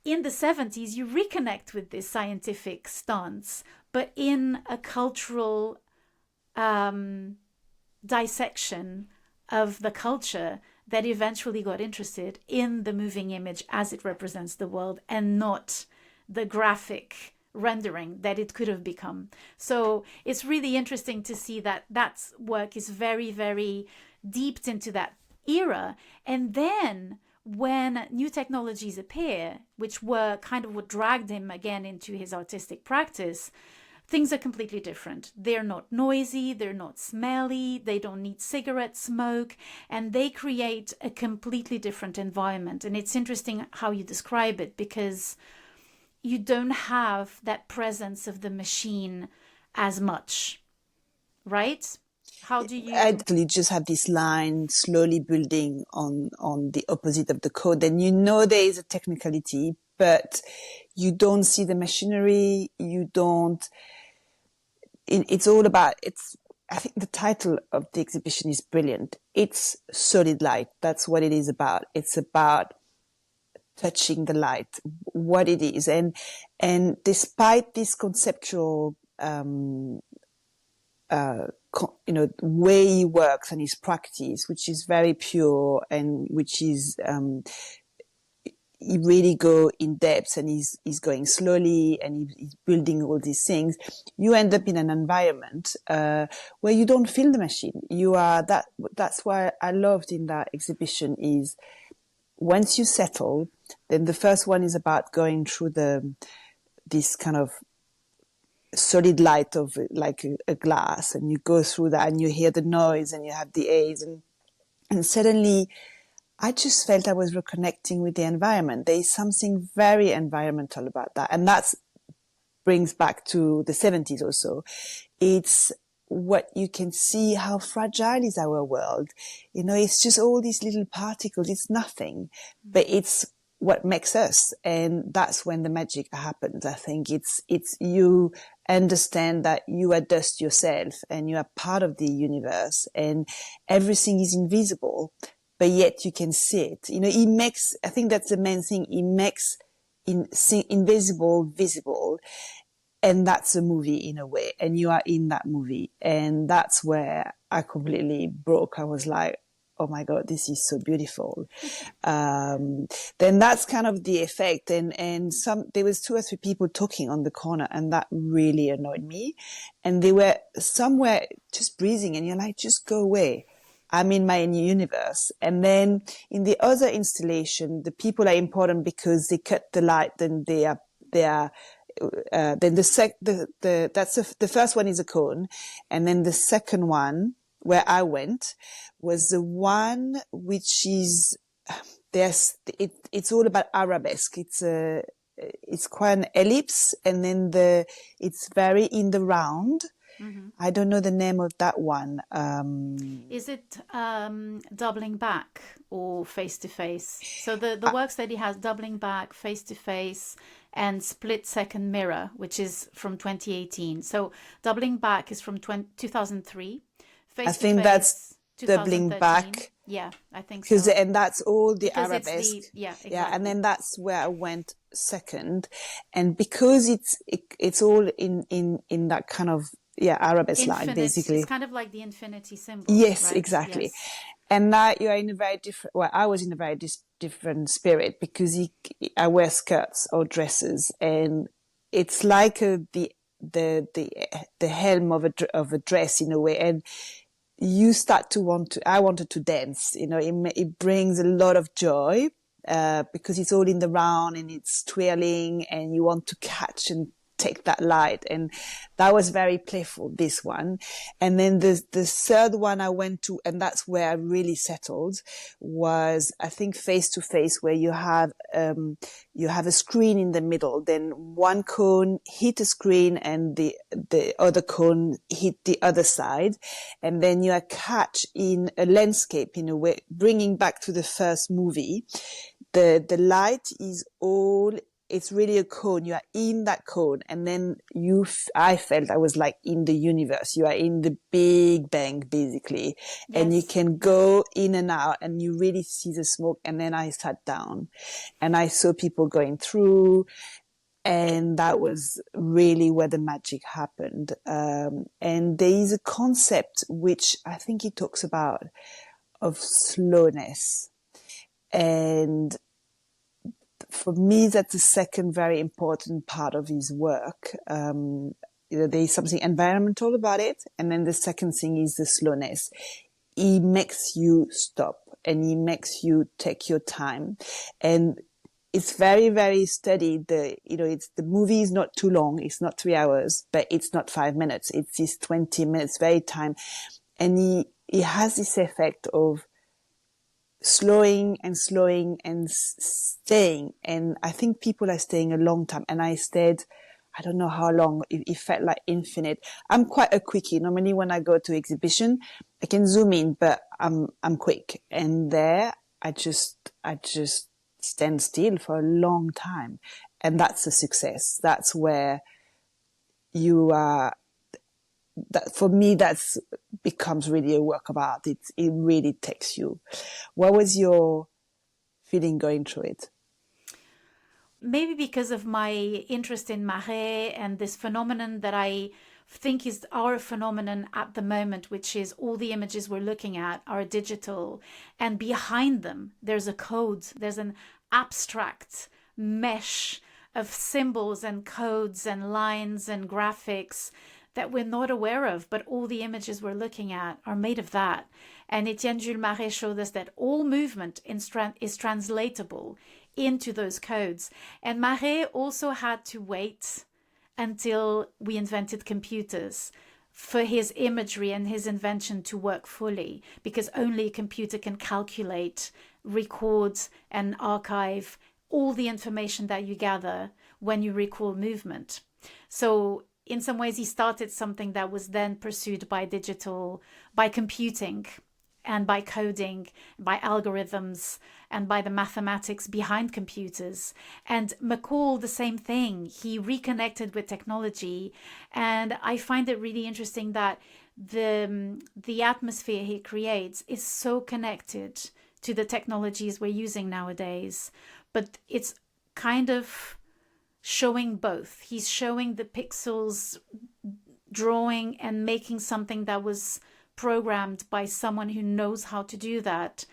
in the 70s, you reconnect with this scientific stance, but in a cultural dissection of the culture that eventually got interested in the moving image as it represents the world and not the graphic rendering that it could have become. So it's really interesting to see that that work is very, very deeped into that era. And then when new technologies appear, which were kind of what dragged him again into his artistic practice, things are completely different. They're not noisy, they're not smelly, they don't need cigarette smoke, and they create a completely different environment. And it's interesting how you describe it, because you don't have that presence of the machine as much, right? How do you... I actually just have this line slowly building on the opposite of the code. And you know there is a technicality, but you don't see the machinery. You don't... It's all about... I think the title of the exhibition is brilliant. It's solid light. That's what it is about. It's about touching the light, what it is. And despite this conceptual, way he works and his practice, which is very pure and which is, he really go in depth and he's going slowly and he's building all these things. You end up in an environment, where you don't feel the machine. That's why I loved in that exhibition is once you settle, then the first one is about going through this kind of solid light of like a glass, and you go through that and you hear the noise and you have the aids and suddenly I just felt I was reconnecting with the environment. There is something very environmental about that. And that brings back to the 70s also. It's what you can see, how fragile is our world. It's just all these little particles. It's nothing, but it's what makes us. And that's when the magic happens. I think it's you understand that you are dust yourself and you are part of the universe and everything is invisible, but yet you can see it. I think that's the main thing. He makes invisible visible. And that's a movie in a way, and you are in that movie. And that's where I completely broke. I was like, oh my God, this is so beautiful. Then that's kind of the effect. And there was 2 or 3 people talking on the corner, and that really annoyed me. And they were somewhere just breathing, and you're like, just go away. I'm in my new universe. And then in the other installation, the people are important because they cut the light, and they are, then the first one is a cone. And then the second one where I went was the one which is, it's all about arabesque. It's quite an ellipse, and then it's very in the round. Mm-hmm. I don't know the name of that one. Is it doubling back or face to face? So the works that he has, doubling back, face to face, and split second mirror, which is from 2018. So doubling back is from 2003. I think that's doubling back. Yeah, I think so. And that's all the arabesque. Exactly. Yeah, and then that's where I went second. And because it's all in that kind of arabesque line, basically. It's kind of like the infinity symbol. Yes, right? exactly. Yes. And now you are in a very different. Well, I was in a very different spirit because I wear skirts or dresses, and it's like the helm of a dress in a way, and you start to I wanted to dance. It brings a lot of joy because it's all in the round and it's twirling, and you want to catch and take that light. And that was very playful, this one. And then the third one I went to, and that's where I really settled, was I think face to face, where you have a screen in the middle, then one cone hit a screen and the other cone hit the other side, and then you are catch in a landscape in a way, bringing back to the first movie. The light is all it's really a cone. You are in that cone, and then I felt I was like in the universe. You are in the Big Bang, basically, and you can go in and out, and you really see the smoke. And then I sat down, and I saw people going through, and that was really where the magic happened. And there is a concept which I think he talks about of slowness, and for me, that's the second very important part of his work. There's something environmental about it. And then the second thing is the slowness. He makes you stop, and he makes you take your time. And it's very, very studied. The movie is not too long. It's not 3 hours, but it's not 5 minutes. It's this 20 minutes, very time. And he has this effect of slowing and staying. And I think people are staying a long time. And I stayed, I don't know how long. It felt like infinite. I'm quite a quickie. Normally when I go to exhibition, I can zoom in, but I'm quick. And there, I just stand still for a long time. And that's a success. That's where you are. That for me, that's becomes really a work of art. It really takes you. What was your feeling going through it? Maybe because of my interest in Marais and this phenomenon that I think is our phenomenon at the moment, which is all the images we're looking at are digital, and behind them there's a code, there's an abstract mesh of symbols and codes and lines and graphics that we're not aware of, but all the images we're looking at are made of that. And Etienne Jules Marais showed us that all movement is translatable into those codes. And Marais also had to wait until we invented computers for his imagery and his invention to work fully, because only a computer can calculate, record, and archive all the information that you gather when you recall movement. So in some ways, he started something that was then pursued by computing, and by coding, by algorithms, and by the mathematics behind computers. And McCall, the same thing. He reconnected with technology. And I find it really interesting that the atmosphere he creates is so connected to the technologies we're using nowadays. But it's kind of showing both. He's showing the pixels, drawing and making something that was programmed by someone who knows how to do that.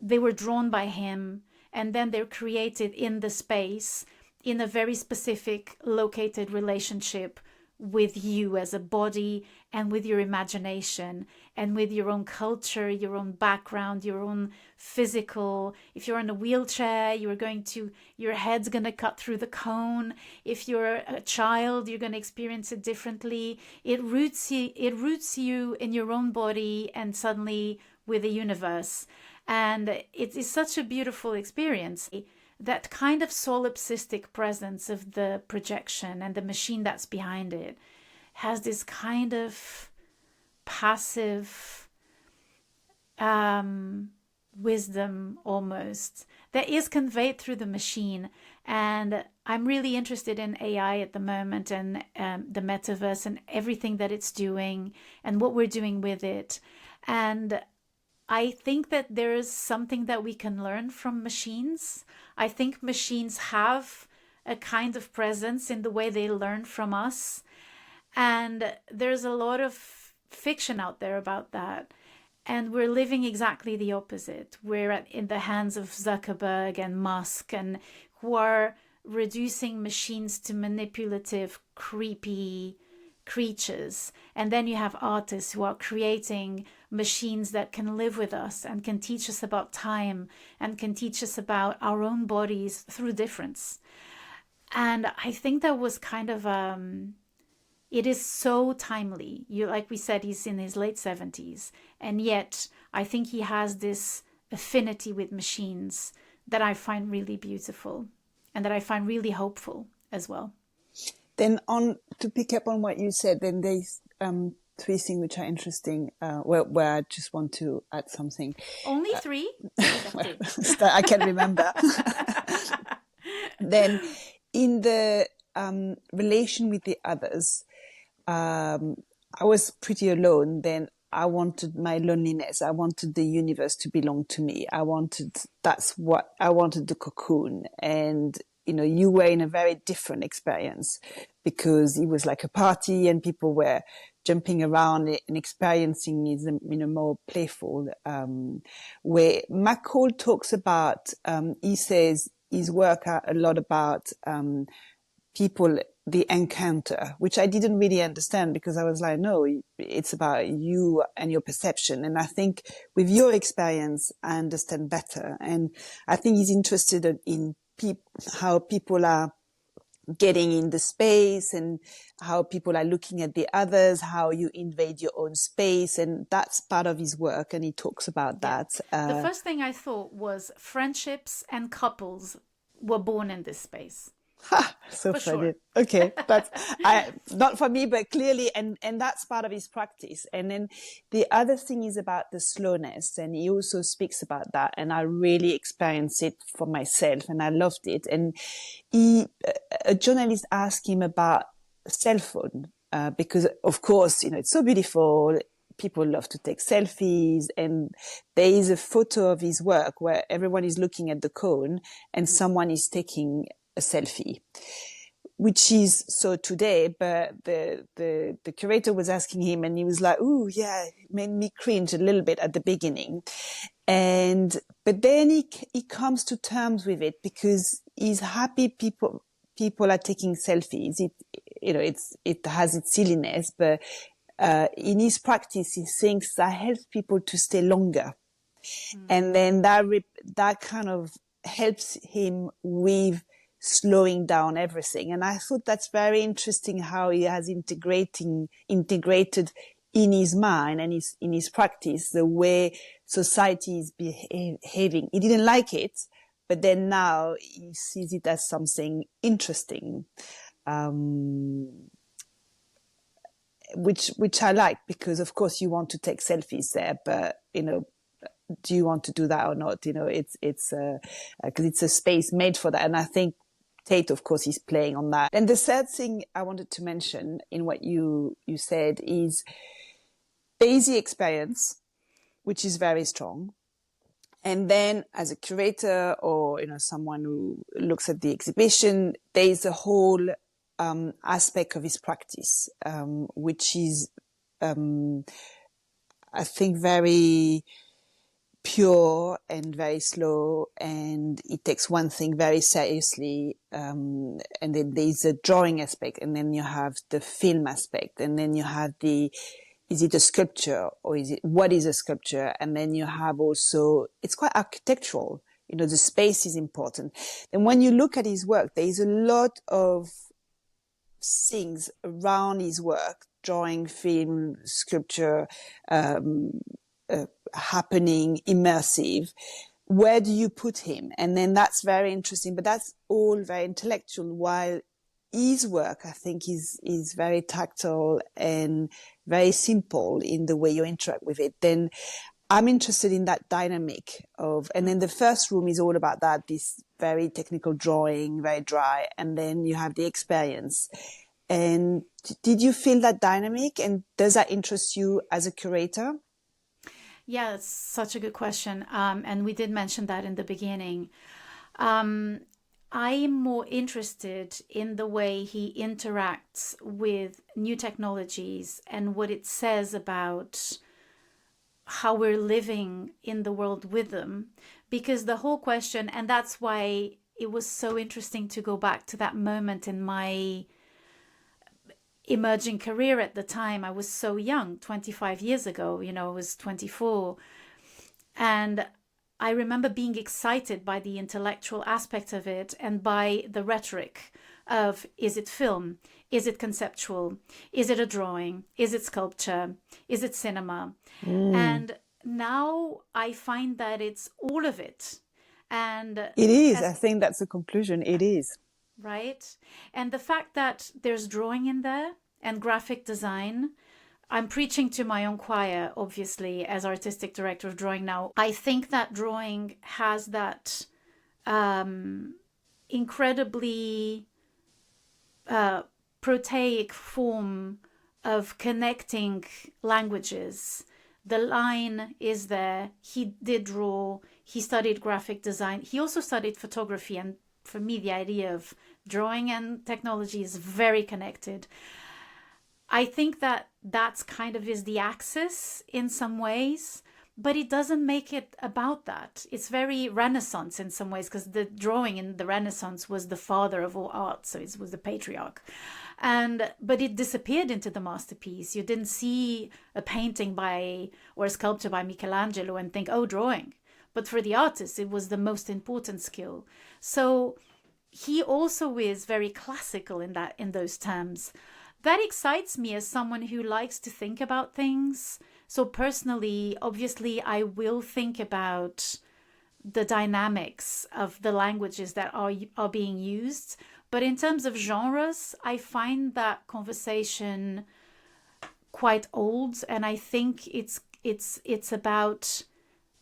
They were drawn by him, and then they're created in the space in a very specific located relationship with you as a body, and with your imagination, and with your own culture, your own background, your own physical. If you're in a wheelchair, your head's going to cut through the cone. If you're a child, you're going to experience it differently. It roots you in your own body, and suddenly with the universe. And it is such a beautiful experience. That kind of solipsistic presence of the projection and the machine that's behind it has this kind of passive wisdom almost that is conveyed through the machine. And I'm really interested in AI at the moment, and the metaverse and everything that it's doing and what we're doing with it. And I think that there is something that we can learn from machines. I think machines have a kind of presence in the way they learn from us. And there's a lot of fiction out there about that. And we're living exactly the opposite. We're in the hands of Zuckerberg and Musk, and who are reducing machines to manipulative, creepy creatures. And then you have artists who are creating machines that can live with us and can teach us about time and can teach us about our own bodies through difference. And I think that was kind of it is so timely. Like we said, he's in his late 70s, and yet I think he has this affinity with machines that I find really beautiful, and that I find really hopeful as well. Then to pick up on what you said, then there's three things which are interesting, where I just want to add something. Only three? Well, I can't remember. Then in the relation with the others, I was pretty alone. Then I wanted my loneliness. I wanted the universe to belong to me. That's what I wanted, the cocoon. And, you were in a very different experience because it was like a party and people were jumping around and experiencing it in a more playful, way. McCall talks about, he says his work are a lot about, people, the encounter, which I didn't really understand because I was like, no, it's about you and your perception. And I think with your experience, I understand better. And I think he's interested in how people are getting in the space and how people are looking at the others, how you invade your own space. And that's part of his work. And he talks about that. The first thing I thought was friendships and couples were born in this space. So for funny. Sure. Okay, that's not for me, but clearly, and that's part of his practice. And then the other thing is about the slowness, and he also speaks about that, and I really experienced it for myself, and I loved it. And a journalist asked him about cell phone because, of course, it's so beautiful. People love to take selfies, and there is a photo of his work where everyone is looking at the cone, and someone is taking a selfie, which is so today, but the curator was asking him and he was like, "Ooh, yeah," it made me cringe a little bit at the beginning. But then he comes to terms with it because he's happy people are taking selfies. It has its silliness, but in his practice, he thinks that helps people to stay longer. And then that kind of helps him with slowing down everything. And I thought that's very interesting how he has integrated in his mind and in his practice the way society is behaving. He didn't like it, but then now he sees it as something interesting, which I like because of course you want to take selfies there, but do you want to do that or not? It's because it's a space made for that. And I think Tate, of course, is playing on that. And the third thing I wanted to mention in what you said is there is the experience, which is very strong. And then as a curator or, someone who looks at the exhibition, there is a whole aspect of his practice, which is, I think, very pure and very slow, and it takes one thing very seriously, and then there's a drawing aspect, and then you have the film aspect, and then you have is it a sculpture or what is a sculpture? And then you have also, it's quite architectural, the space is important. And when you look at his work, there is a lot of things around his work, drawing, film, sculpture, happening, immersive. Where do you put him? And then that's very interesting, but that's all very intellectual, while his work, I think, is very tactile and very simple in the way you interact with it. Then I'm interested in that dynamic and then the first room is all about that, this very technical drawing, very dry, and then you have the experience. And did you feel that dynamic, and does that interest you as a curator? Yeah, it's such a good question. And we did mention that in the beginning. I'm more interested in the way he interacts with new technologies and what it says about how we're living in the world with them. Because the whole question, and that's why it was so interesting to go back to that moment in my emerging career at the time. I was so young, 25 years ago, I was 24. And I remember being excited by the intellectual aspect of it and by the rhetoric of, is it film? Is it conceptual? Is it a drawing? Is it sculpture? Is it cinema? And now I find that it's all of it. And it is. I think that's the conclusion. It is. Right? And the fact that there's drawing in there and graphic design, I'm preaching to my own choir, obviously, as artistic director of drawing now. I think that drawing has that incredibly prosaic form of connecting languages. The line is there. He did draw. He studied graphic design. He also studied photography. And for me, the idea of drawing and technology is very connected. I think that that's kind of is the axis in some ways, but it doesn't make it about that. It's very Renaissance in some ways, because the drawing in the Renaissance was the father of all art, so it was the patriarch. But it disappeared into the masterpiece. You didn't see a painting by or a sculpture by Michelangelo and think, oh, drawing. But for the artist, it was the most important skill. So he also is very classical in those terms. That excites me as someone who likes to think about things. So personally, obviously, I will think about the dynamics of the languages that are being used. But in terms of genres, I find that conversation quite old, and I think it's about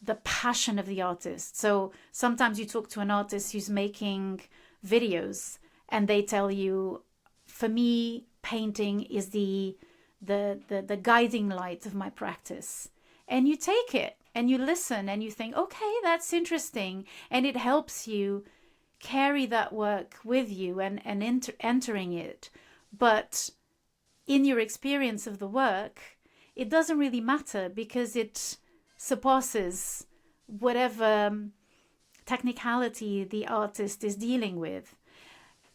the passion of the artist. So sometimes you talk to an artist who's making videos, and they tell you, for me, painting is the guiding light of my practice. And you take it and you listen and you think, okay, that's interesting. And it helps you carry that work with you and entering it. But in your experience of the work, it doesn't really matter, because it surpasses whatever technicality the artist is dealing with.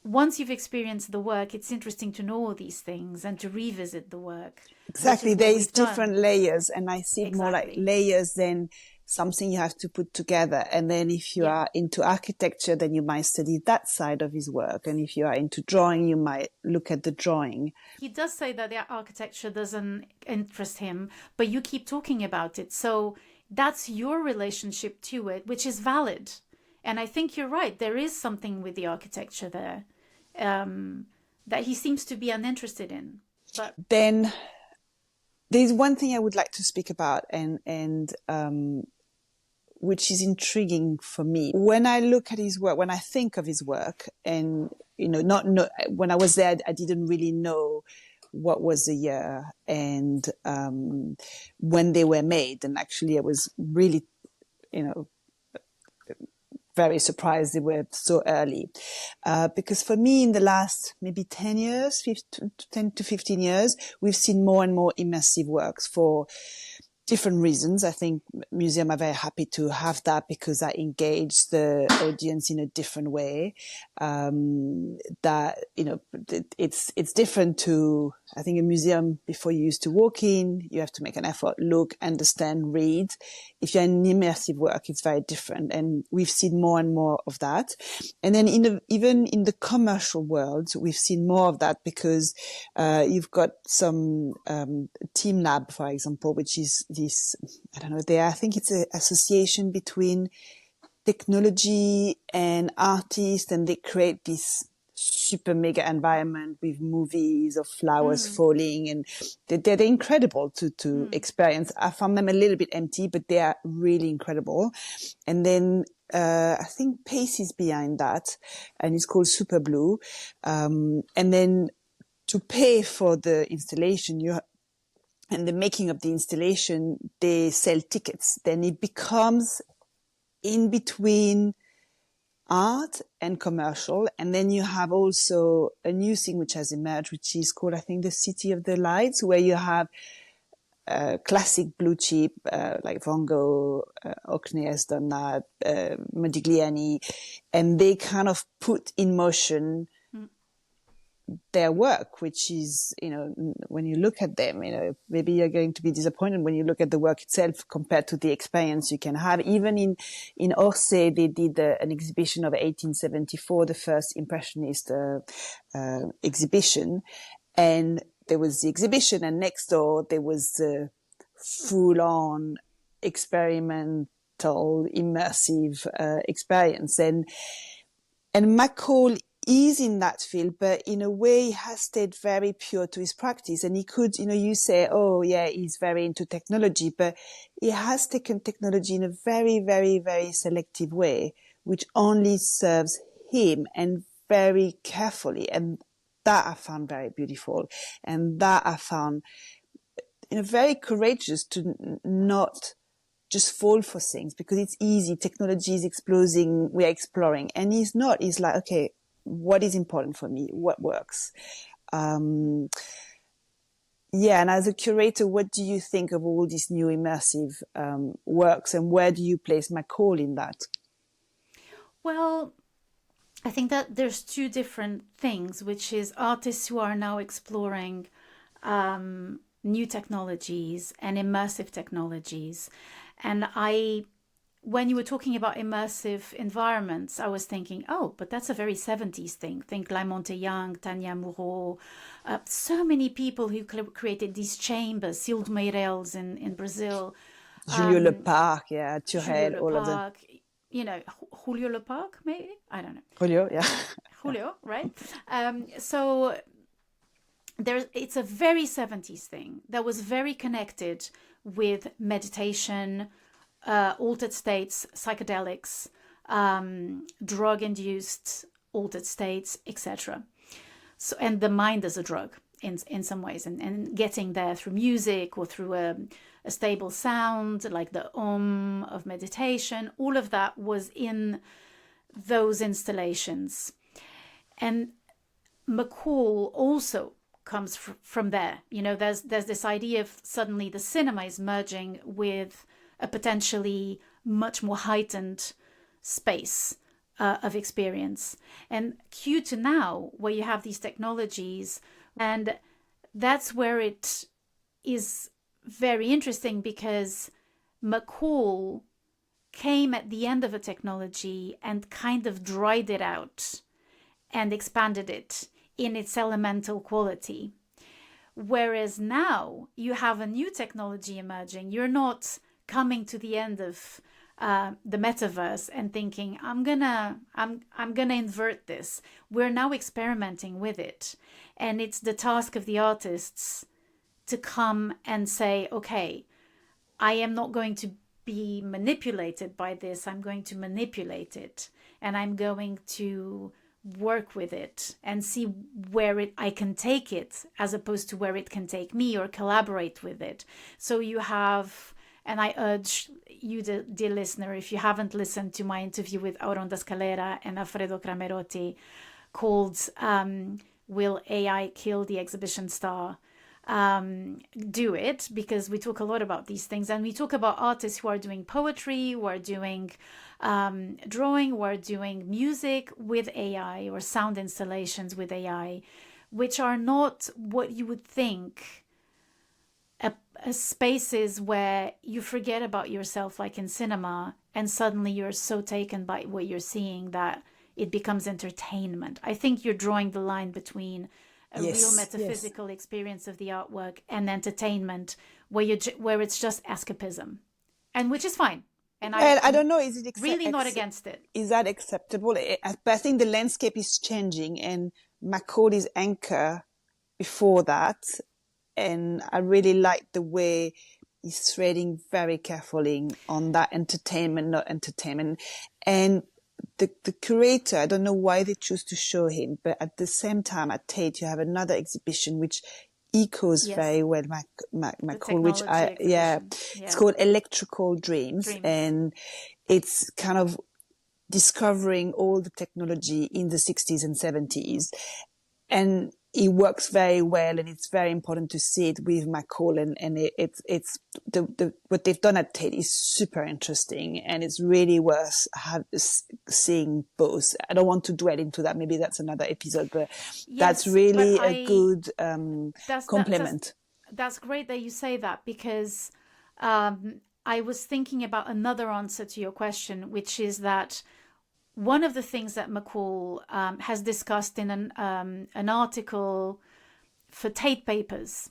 Once you've experienced the work, it's interesting to know all these things and to revisit the work. Exactly. There is different layers, and I see it more like Exactly. layers than something you have to put together. And then if you are into architecture, then you might study that side of his work. And if you are into drawing, you might look at the drawing. He does say that the architecture doesn't interest him, but you keep talking about it. So that's your relationship to it, which is valid. And I think you're right. There is something with the architecture there that he seems to be uninterested in. But then there's one thing I would like to speak about, and which is intriguing for me. When I look at his work, when I think of his work, and when I was there, I didn't really know what was the year and when they were made. And actually, I was really, very surprised they were so early. Because for me, in the last maybe 10 to 15 years, we've seen more and more immersive works for different reasons. I think museums are very happy to have that because that engage the audience in a different way. It's different to, I think, a museum. Before you used to walk in, you have to make an effort, look, understand, read. If you're in immersive work, it's very different. And we've seen more and more of that. And then even in the commercial world, we've seen more of that because you've got some Team Lab, for example, which is this, I think it's an association between technology and artists, and they create this super mega environment with movies of flowers falling, and they're incredible to experience. I found them a little bit empty, but they are really incredible. And then I think Pace is behind that, and it's called Super Blue. And then to pay for the installation, and the making of the installation, they sell tickets. Then it becomes in between art and commercial. And then you have also a new thing which has emerged, which is called, I think, the City of the Lights, where you have classic blue chip, like Van Gogh, Hockney has done that, Modigliani, and they kind of put in motion their work, which is, when you look at them, maybe you're going to be disappointed when you look at the work itself compared to the experience you can have. Even in Orsay, they did an exhibition of 1874, the first Impressionist exhibition. And there was the exhibition, and next door there was the full-on experimental, immersive experience. And McCall is in that field, but in a way he has stayed very pure to his practice. And he could, you say, oh yeah, he's very into technology, but he has taken technology in a very, very, very selective way, which only serves him and very carefully. And that I found very beautiful. And that I found, very courageous to not just fall for things, because it's easy. Technology is exploding. We're exploring. And he's not. He's like, okay, what is important for me? What works? And as a curator, what do you think of all these new immersive works, and where do you place McCall in that? Well, I think that there's two different things, which is artists who are now exploring new technologies and immersive technologies. And when you were talking about immersive environments, I was thinking, oh, but that's a very 70s thing. Think Monte Young, Tania Moreau, so many people who created these chambers, Cil Meirelles in Brazil. Julio Leparc, Turel, Julio all of them. Leparc, Julio Leparc, maybe? I don't know. Julio, yeah. Julio, right? So it's a very 70s thing that was very connected with meditation, altered states, psychedelics, drug-induced altered states, etc. So, and the mind as a drug in some ways, and getting there through music or through a stable sound, like the Om of meditation. All of that was in those installations. And McCall also comes from there. There's this idea of suddenly the cinema is merging with a potentially much more heightened space of experience. And cue to now, where you have these technologies, and that's where it is very interesting, because McCall came at the end of a technology and kind of dried it out and expanded it in its elemental quality. Whereas now you have a new technology emerging. You're not coming to the end of the metaverse and thinking, I'm gonna invert this. We're now experimenting with it. And it's the task of the artists to come and say, okay, I am not going to be manipulated by this. I'm going to manipulate it, and I'm going to work with it and see where I can take it, as opposed to where it can take me, or collaborate with it. So you have, and I urge you, dear listener, if you haven't listened to my interview with Auron Scalera and Alfredo Cramerotti called Will AI Kill the Exhibition Star? Do it, because we talk a lot about these things, and we talk about artists who are doing poetry, who are doing drawing, who are doing music with AI, or sound installations with AI, which are not what you would think spaces where you forget about yourself, like in cinema, and suddenly you're so taken by what you're seeing that it becomes entertainment. I think you're drawing the line between a real metaphysical experience of the artwork and entertainment, where it's just escapism, and which is fine. And I don't know, is it really not against it? Is that acceptable? But I think the landscape is changing, and McCall is anchor before that. And I really like the way he's threading very carefully on that entertainment, not entertainment. And the curator, I don't know why they choose to show him, but at the same time at Tate, you have another exhibition which echoes very well McCall, which it's called Electrical Dreams. And it's kind of discovering all the technology in the 60s and 70s. And it works very well, and it's very important to see it with McCall, and it's what they've done at Tate is super interesting, and it's really worth seeing both. I don't want to dwell into that. Maybe that's another episode, but that's really a good complement. That's great that you say that, because I was thinking about another answer to your question, which is that one of the things that McCall has discussed in an article for Tate Papers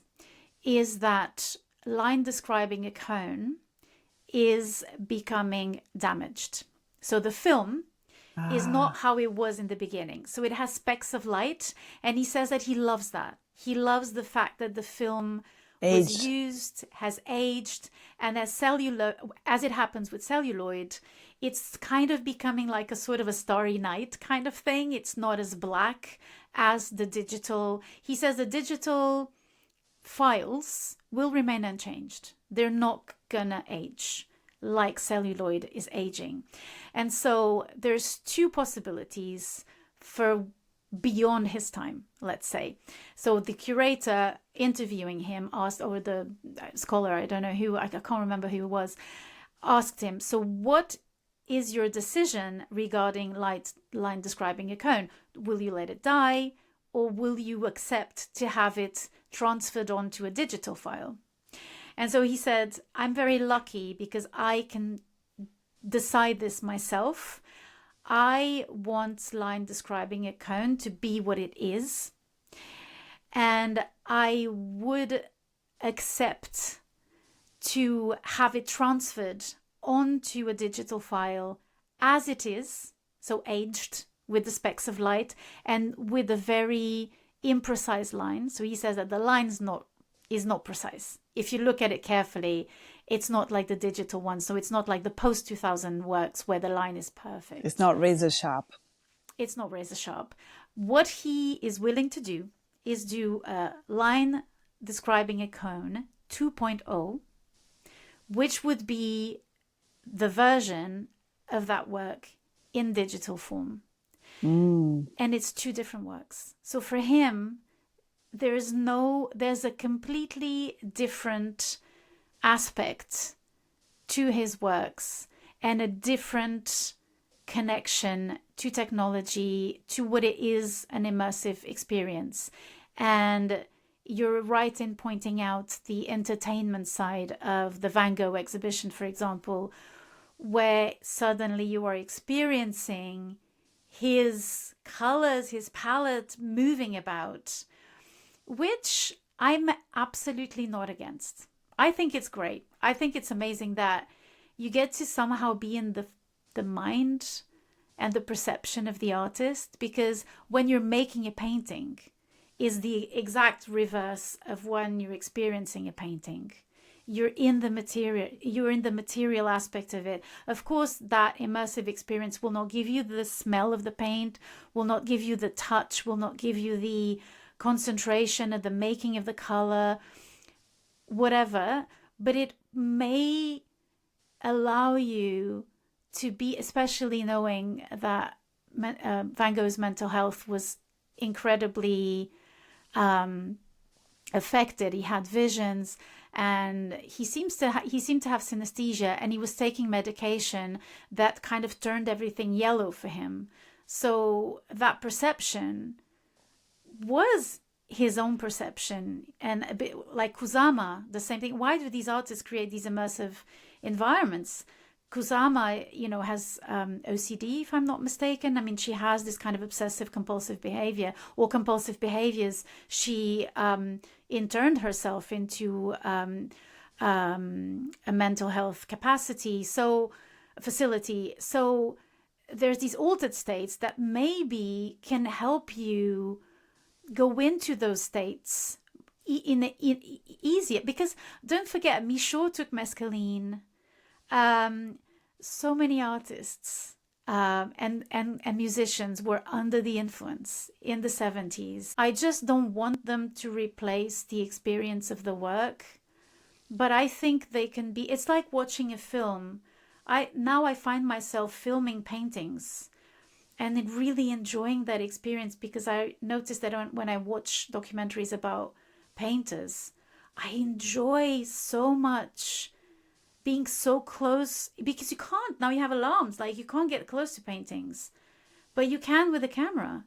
is that line describing a cone is becoming damaged. So the film is not how it was in the beginning. So it has specks of light, and he says that he loves that. He loves the fact that the film was Age. used, has aged, and as it happens with celluloid, it's kind of becoming like a sort of a starry night kind of thing. It's not as black as the digital. He says the digital files will remain unchanged. They're not gonna age like celluloid is aging. And so there's two possibilities for beyond his time, let's say. So the curator interviewing him asked, or the scholar, I don't know who, I can't remember who it was, asked him, so what is your decision regarding line describing a cone? Will you let it die, or will you accept to have it transferred onto a digital file? And so he said, I'm very lucky because I can decide this myself. I want line describing a cone to be what it is. And I would accept to have it transferred onto a digital file as it is, so aged with the specks of light and with a very imprecise line. So he says that the line is not precise. If you look at it carefully, it's not like the digital one. So it's not like the post 2000 works where the line is perfect. It's not razor sharp. It's not razor sharp. What he is willing to do is do a line describing a cone 2.0, which would be the version of that work in digital form. And it's two different works. So for him, there's a completely different aspect to his works and a different connection to technology, to what it is an immersive experience. And you're right in pointing out the entertainment side of the Van Gogh exhibition, for example, where suddenly you are experiencing his colors, his palette moving about, which I'm absolutely not against. I think it's great. I think it's amazing that you get to somehow be in the mind and the perception of the artist, because when you're making a painting is the exact reverse of when you're experiencing a painting. You're in the material aspect of it. Of course, that immersive experience will not give you the smell of the paint, will not give you the touch, will not give you the concentration of the making of the color, whatever, but it may allow you to be, especially knowing that Van Gogh's mental health was incredibly affected. He had visions, and he seemed to have synesthesia, and he was taking medication that kind of turned everything yellow for him. So that perception was his own perception, and a bit like Kusama, the same thing. Why do these artists create these immersive environments? Kusama, has OCD, if I'm not mistaken. I mean, she has this kind of obsessive compulsive behavior or compulsive behaviors. She interned herself into a mental health facility. So there's these altered states that maybe can help you go into those states in easier. Because don't forget, Michaud took mescaline. So many artists and musicians were under the influence in the 70s. I just don't want them to replace the experience of the work, but I think they can be. It's like watching a film. I find myself filming paintings and then really enjoying that experience, because I noticed that when I watch documentaries about painters, I enjoy so much being so close, because you can't, now you have alarms, like you can't get close to paintings, but you can with a camera.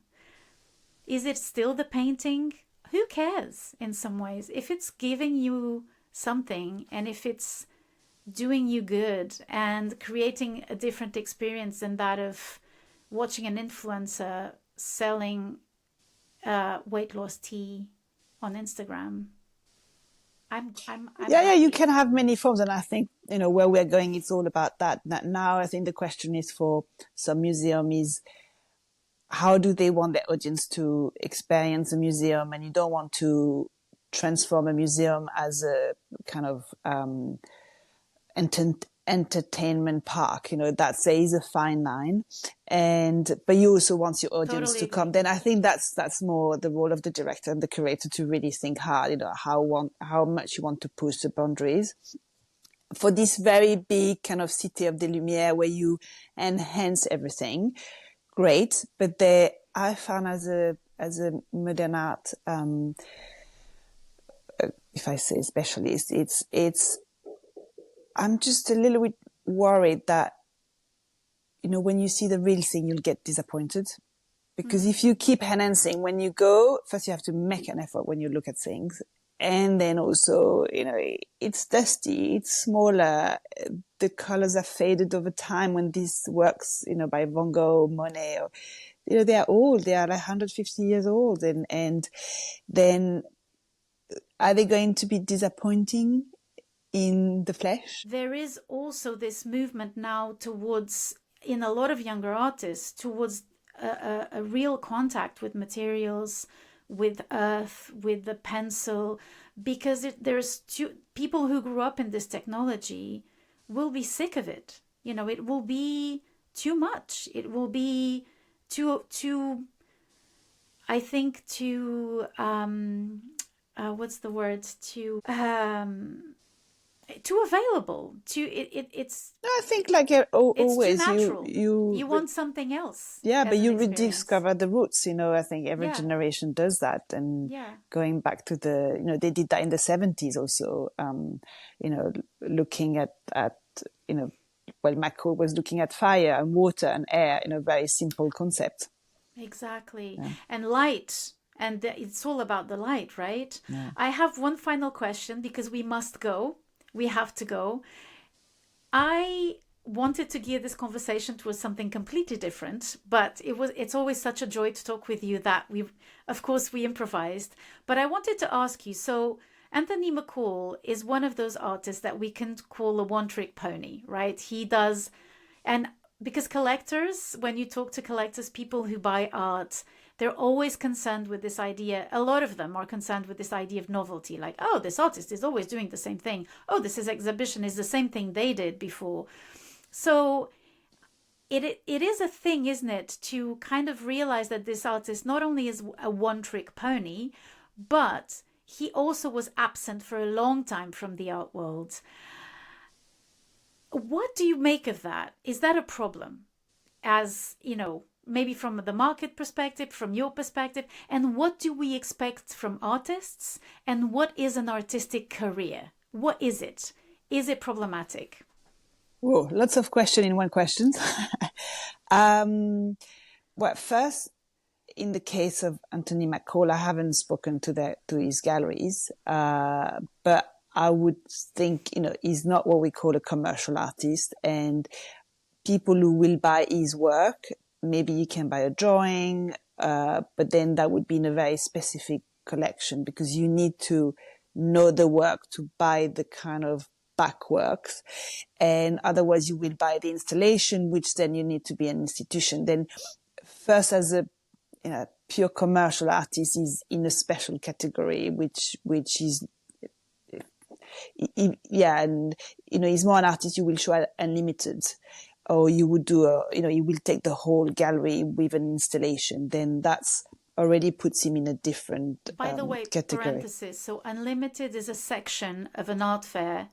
Is it still the painting? Who cares in some ways? If it's giving you something, and if it's doing you good and creating a different experience than that of watching an influencer selling weight loss tea on Instagram, I'm you can have many forms, and I think where we're going, it's all about that. Now I think the question is for some museum is, how do they want their audience to experience a museum? And you don't want to transform a museum as a kind of entertainment park. There is a fine line, but you also want your audience Totally to come. agree. Then I think that's more the role of the director and the curator to really think hard, how much you want to push the boundaries. For this very big kind of city of the Lumière where you enhance everything, great. But I found as a modern art, if I say specialist, I'm just a little bit worried that, when you see the real thing, you'll get disappointed. Because if you keep enhancing, when you go, first you have to make an effort when you look at things. And then also, it's dusty, it's smaller, the colors are faded over time when these works, by Van Gogh, Monet, or, they are old, they are like 150 years old. And then are they going to be disappointing in the flesh? There is also this movement now towards, in a lot of younger artists, towards a real contact with materials, with earth, with the pencil, because there's people who grew up in this technology will be sick of it. It will be too much. It will be too I think too what's the word, too available, it's I think like it's always too natural. you Want something else. Yeah, but you experience. rediscover the roots. I think every generation does that. And going back to they did that in the 70s also. Looking at McCall was looking at fire and water and air in a very simple concept. Exactly, and light. And it's all about the light, right? Yeah. I have one final question because we must go. We have to go. I wanted to gear this conversation towards something completely different, but it's always such a joy to talk with you that we improvised. But I wanted to ask you, so Anthony McCall is one of those artists that we can call a one-trick pony, right? He does, and because collectors, when you talk to collectors, people who buy art, they're always concerned with this idea. A lot of them are concerned with this idea of novelty, like, oh, this artist is always doing the same thing. Oh, this exhibition is the same thing they did before. So it is a thing, isn't it, to kind of realize that this artist not only is a one-trick pony, but he also was absent for a long time from the art world. What do you make of that? Is that a problem? As, maybe from the market perspective, from your perspective, and what do we expect from artists? And what is an artistic career? What is it? Is it problematic? Whoa, lots of questions in one question. Well, first, in the case of Anthony McCall, I haven't spoken to his galleries, but I would think, he's not what we call a commercial artist, and people who will buy his work, maybe you can buy a drawing, but then that would be in a very specific collection because you need to know the work to buy the kind of back works. And otherwise you will buy the installation, which then you need to be an institution. Then first as a pure commercial artist is in a special category, which is, and, he's more an artist you will show unlimited. Or you would do you will take the whole gallery with an installation, then that's already puts him in a different By the way, category. Parenthesis, so Unlimited is a section of an art fair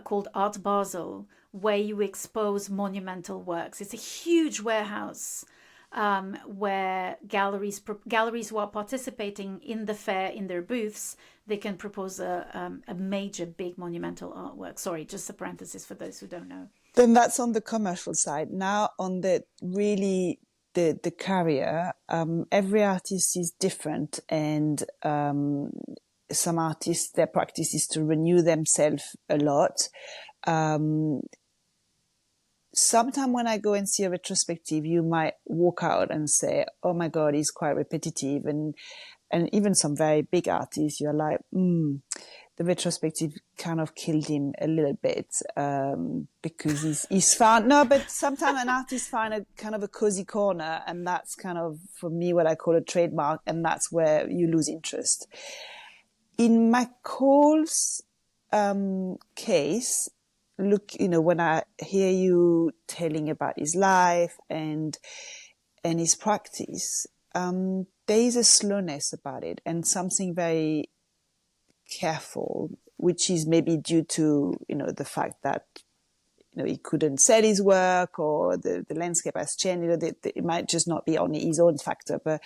called Art Basel, where you expose monumental works. It's a huge warehouse where galleries who are participating in the fair in their booths, they can propose a major, big monumental artwork. Sorry, just a parenthesis for those who don't know. Then that's on the commercial side. Now on the really the career, every artist is different, and some artists, their practice is to renew themselves a lot. Sometimes when I go and see a retrospective, you might walk out and say, oh my God, it's quite repetitive. And even some very big artists, you're like, the retrospective kind of killed him a little bit, because he's found, no, but sometimes an artist find a kind of a cozy corner, and that's kind of, for me, what I call a trademark, and that's where you lose interest. in McCall's case, look, when I hear you telling about his life and his practice, there is a slowness about it and something very careful, which is maybe due to, the fact that, he couldn't sell his work, or the landscape has changed. It might just not be only his own factor, but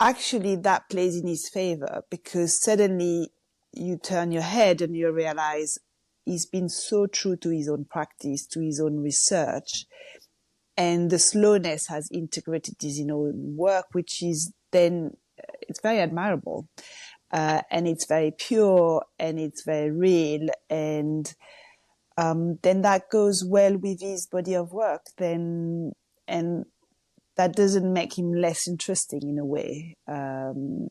actually that plays in his favor, because suddenly you turn your head and you realize he's been so true to his own practice, to his own research, and the slowness has integrated his work, which is then, it's very admirable, and it's very pure and it's very real, and then that goes well with his body of work then, and that doesn't make him less interesting in a way. And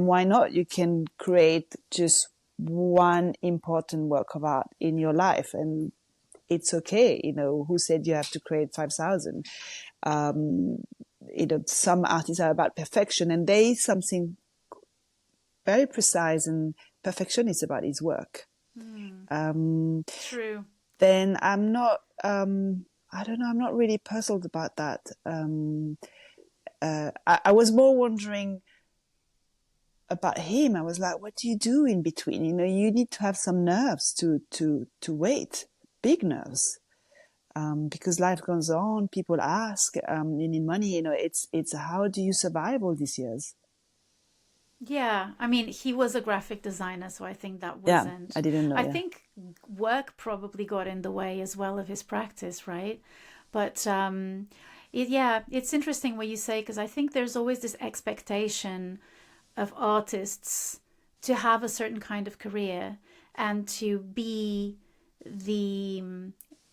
why not? You can create just one important work of art in your life, and it's okay. Who said you have to create 5,000? Some artists are about perfection, and there is something very precise and perfectionist about his work. True. Then I'm not, I don't know, I'm not really puzzled about that. I was more wondering about him. I was like, what do you do in between? You need to have some nerves to wait, big nerves, because life goes on. People ask, you need money. It's how do you survive all these years? Yeah, I mean, he was a graphic designer, so I think that wasn't. Yeah, I didn't know. I think work probably got in the way as well of his practice, right? But it's interesting what you say, because I think there's always this expectation of artists to have a certain kind of career and to be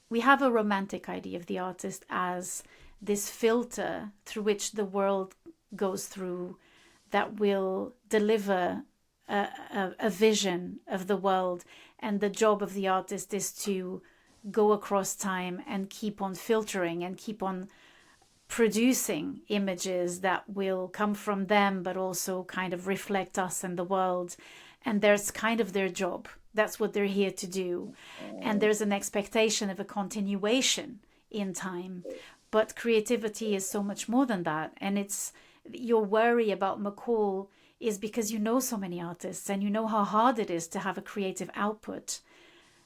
we have a romantic idea of the artist as this filter through which the world goes through, that will deliver a vision of the world, and the job of the artist is to go across time and keep on filtering and keep on producing images that will come from them, but also kind of reflect us and the world. And there's kind of their job. That's what they're here to do. And there's an expectation of a continuation in time. But creativity is so much more than that. And it's your worry about McCall is because you know so many artists and you know how hard it is to have a creative output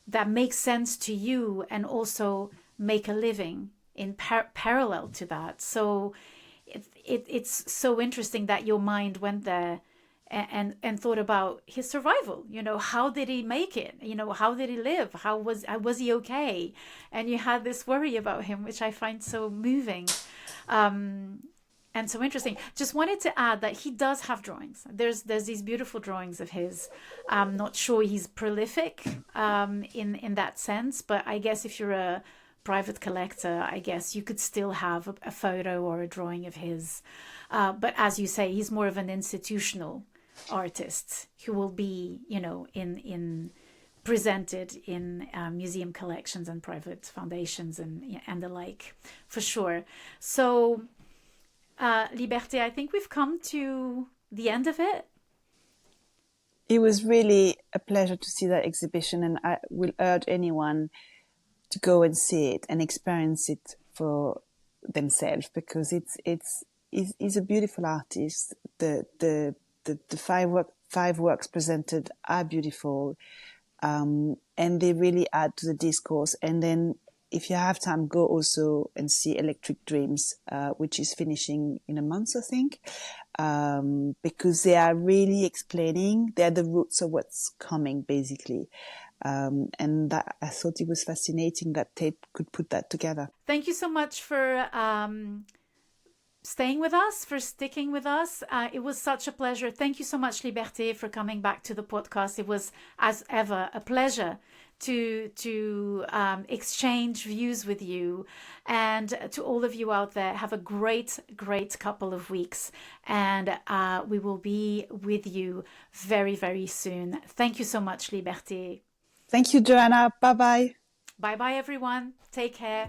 that makes sense to you and also make a living in parallel to that. So it's so interesting that your mind went there and thought about his survival. How did he make it? How did he live? How was he okay? And you had this worry about him, which I find so moving. And so interesting. Just wanted to add that he does have drawings. There's these beautiful drawings of his. I'm not sure he's prolific in that sense, but I guess if you're a private collector, I guess you could still have a photo or a drawing of his. But as you say, he's more of an institutional artist who will be, in presented in museum collections and private foundations and the like, for sure. So. Liberté, I think we've come to the end of it. It was really a pleasure to see that exhibition, and I will urge anyone to go and see it and experience it for themselves, because he's a beautiful artist. The five works presented are beautiful, and they really add to the discourse. And then, if you have time, go also and see Electric Dreams, which is finishing in a month, I think, because they are really explaining, they're the roots of what's coming, basically. And that, I thought it was fascinating that Tate could put that together. Thank you so much for staying with us, for sticking with us. It was such a pleasure. Thank you so much, Liberté, for coming back to the podcast. It was, as ever, a pleasure to exchange views with you. And to all of you out there, have a great couple of weeks, and we will be with you very, very soon. Thank you so much, Liberté. Thank you, Joanna. Bye-bye. Bye-bye, everyone. Take care.